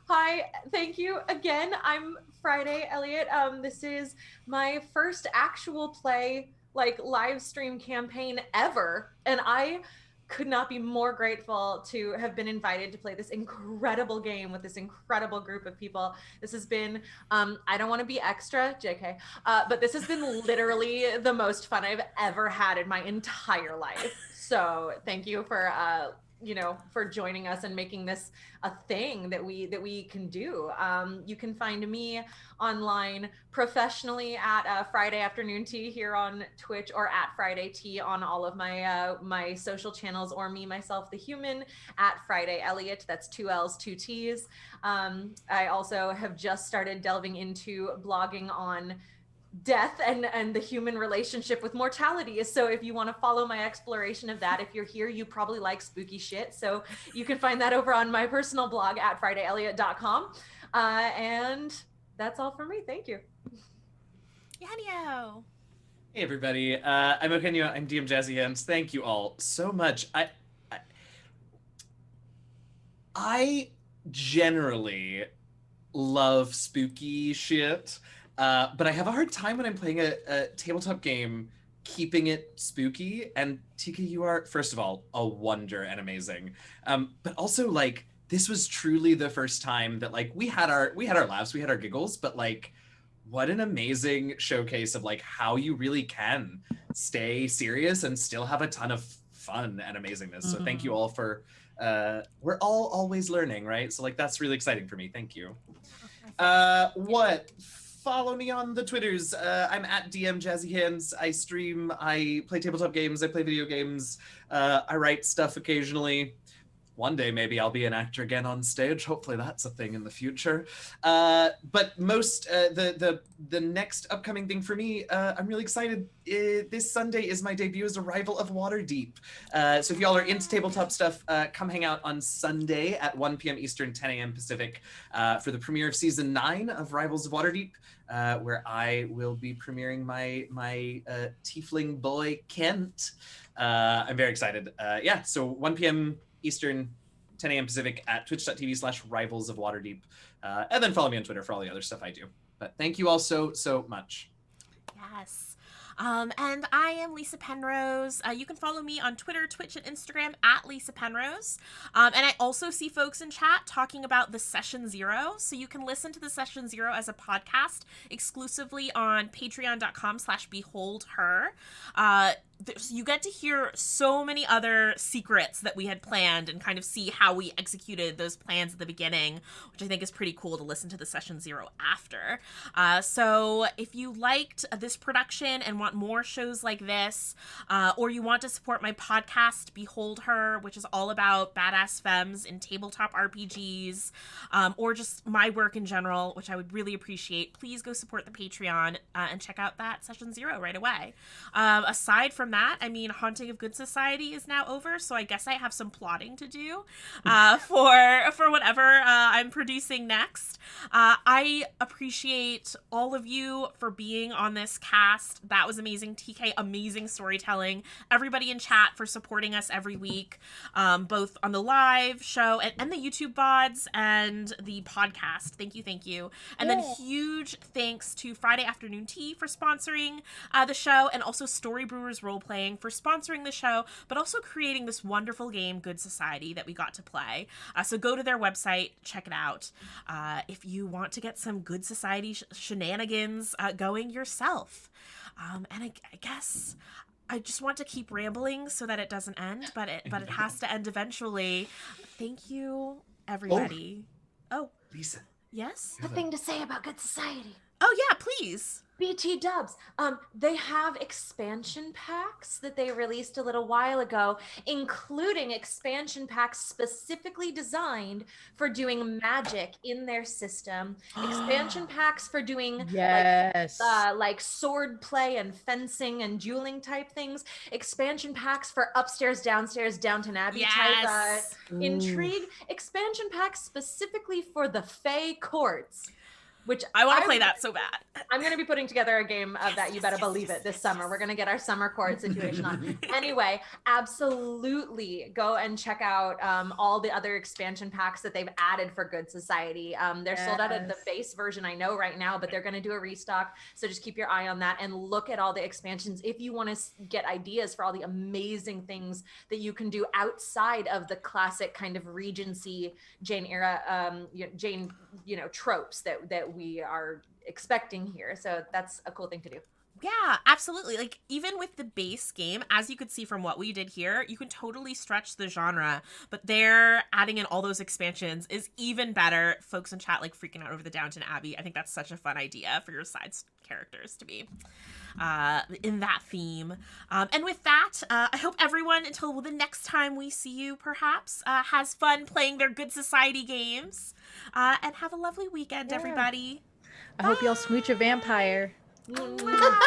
Hi, thank you again. I'm Friday, Elliott. This is my first actual play, like live stream campaign ever, and I could not be more grateful to have been invited to play this incredible game with this incredible group of people. This has been, I don't want to be extra, JK, but this has been literally the most fun I've ever had in my entire life. So thank you for, for joining us and making this a thing that we can do. You can find me online professionally at Friday Afternoon Tea here on Twitch, or at Friday Tea on all of my my social channels, or me, myself, the human, at Friday Elliott. That's 2 L's, 2 T's. I also have just started delving into blogging on death and the human relationship with mortality. So if you want to follow my exploration of that, if you're here, you probably like spooky shit. So you can find that over on my personal blog at fridayelliott.com. And that's all for me. Thank you. Eugenio. Hey everybody, I'm Eugenio. I'm DM Jazzy Hands. Thank you all so much. I generally love spooky shit, but I have a hard time when I'm playing a tabletop game keeping it spooky. And Tika, you are, first of all, a wonder and amazing. But also, like, this was truly the first time that, like, we had our laughs, we had our giggles, but like, what an amazing showcase of like how you really can stay serious and still have a ton of fun and amazingness. So thank you all for we're all always learning, right? So like that's really exciting for me. Thank you. Follow me on the Twitters. I'm at DM Jazzy Hands. I stream, I play tabletop games, I play video games, I write stuff occasionally. One day maybe I'll be an actor again on stage. Hopefully that's a thing in the future. But most the next upcoming thing for me, I'm really excited. This Sunday is my debut as a rival of Waterdeep. So if y'all are into tabletop stuff, come hang out on Sunday at 1 p.m. Eastern, 10 a.m. Pacific for the premiere of season 9 of Rivals of Waterdeep, where I will be premiering my tiefling boy Kent. I'm very excited. Yeah, so 1 p.m. Eastern, 10 a.m. Pacific at twitch.tv/Rivals of Waterdeep. And then follow me on Twitter for all the other stuff I do. But thank you all so much. Yes. And I am Lysa Penrose. You can follow me on Twitter, Twitch, and Instagram at Lysa Penrose. And I also see folks in chat talking about the Session Zero. So you can listen to the Session Zero as a podcast exclusively on patreon.com/beholdher. You get to hear so many other secrets that we had planned and kind of see how we executed those plans at the beginning, which I think is pretty cool to listen to the Session Zero after. So if you liked this production and want more shows like this, or you want to support my podcast, Behold Her, which is all about badass femmes in tabletop RPGs, or just my work in general, which I would really appreciate, please go support the Patreon and check out that Session Zero right away. Aside from that, I mean, Haunting of Good Society is now over, so I guess I have some plotting to do for whatever I'm producing next. I appreciate all of you for being on this cast. That was amazing. TK, amazing storytelling. Everybody in chat for supporting us every week, both on the live show and the YouTube VODs and the podcast. Thank you. And then huge thanks to Friday Afternoon Tea for sponsoring the show, and also Storybrewers Roleplaying for sponsoring the show, but also creating this wonderful game, Good Society, that we got to play. So go to their website, check it out. If you want to get some Good Society shenanigans going yourself. And I guess I just want to keep rambling so that it doesn't end, but it has to end eventually. Thank you, everybody. Oh, Lysa. Yes? A thing to say about Good Society. Oh, yeah, please. BT dubs. They have expansion packs that they released a little while ago, including expansion packs specifically designed for doing magic in their system. Expansion packs for doing Yes. like sword play and fencing and dueling type things. Expansion packs for upstairs, downstairs, Downton Abbey type intrigue. Expansion packs specifically for the Fey courts. Which I want to play that so bad. I'm going to be putting together a game of that. You better believe it this summer. We're going to get our summer court situation on. Anyway, absolutely go and check out all the other expansion packs that they've added for Good Society. They're sold out of the base version, I know right now, but they're going to do a restock. So just keep your eye on that and look at all the expansions if you want to get ideas for all the amazing things that you can do outside of the classic kind of Regency Jane era, Jane, tropes that we are expecting here. So that's a cool thing to do. Yeah, absolutely. Like, even with the base game, as you could see from what we did here, you can totally stretch the genre, but they're adding in all those expansions is even better. Folks in chat, like, freaking out over the Downton Abbey. I think that's such a fun idea for your side characters to be in that theme. And with that, I hope everyone, until the next time we see you, perhaps, has fun playing their Good Society games. And have a lovely weekend, everybody. I hope y'all smooch a vampire. Mwah.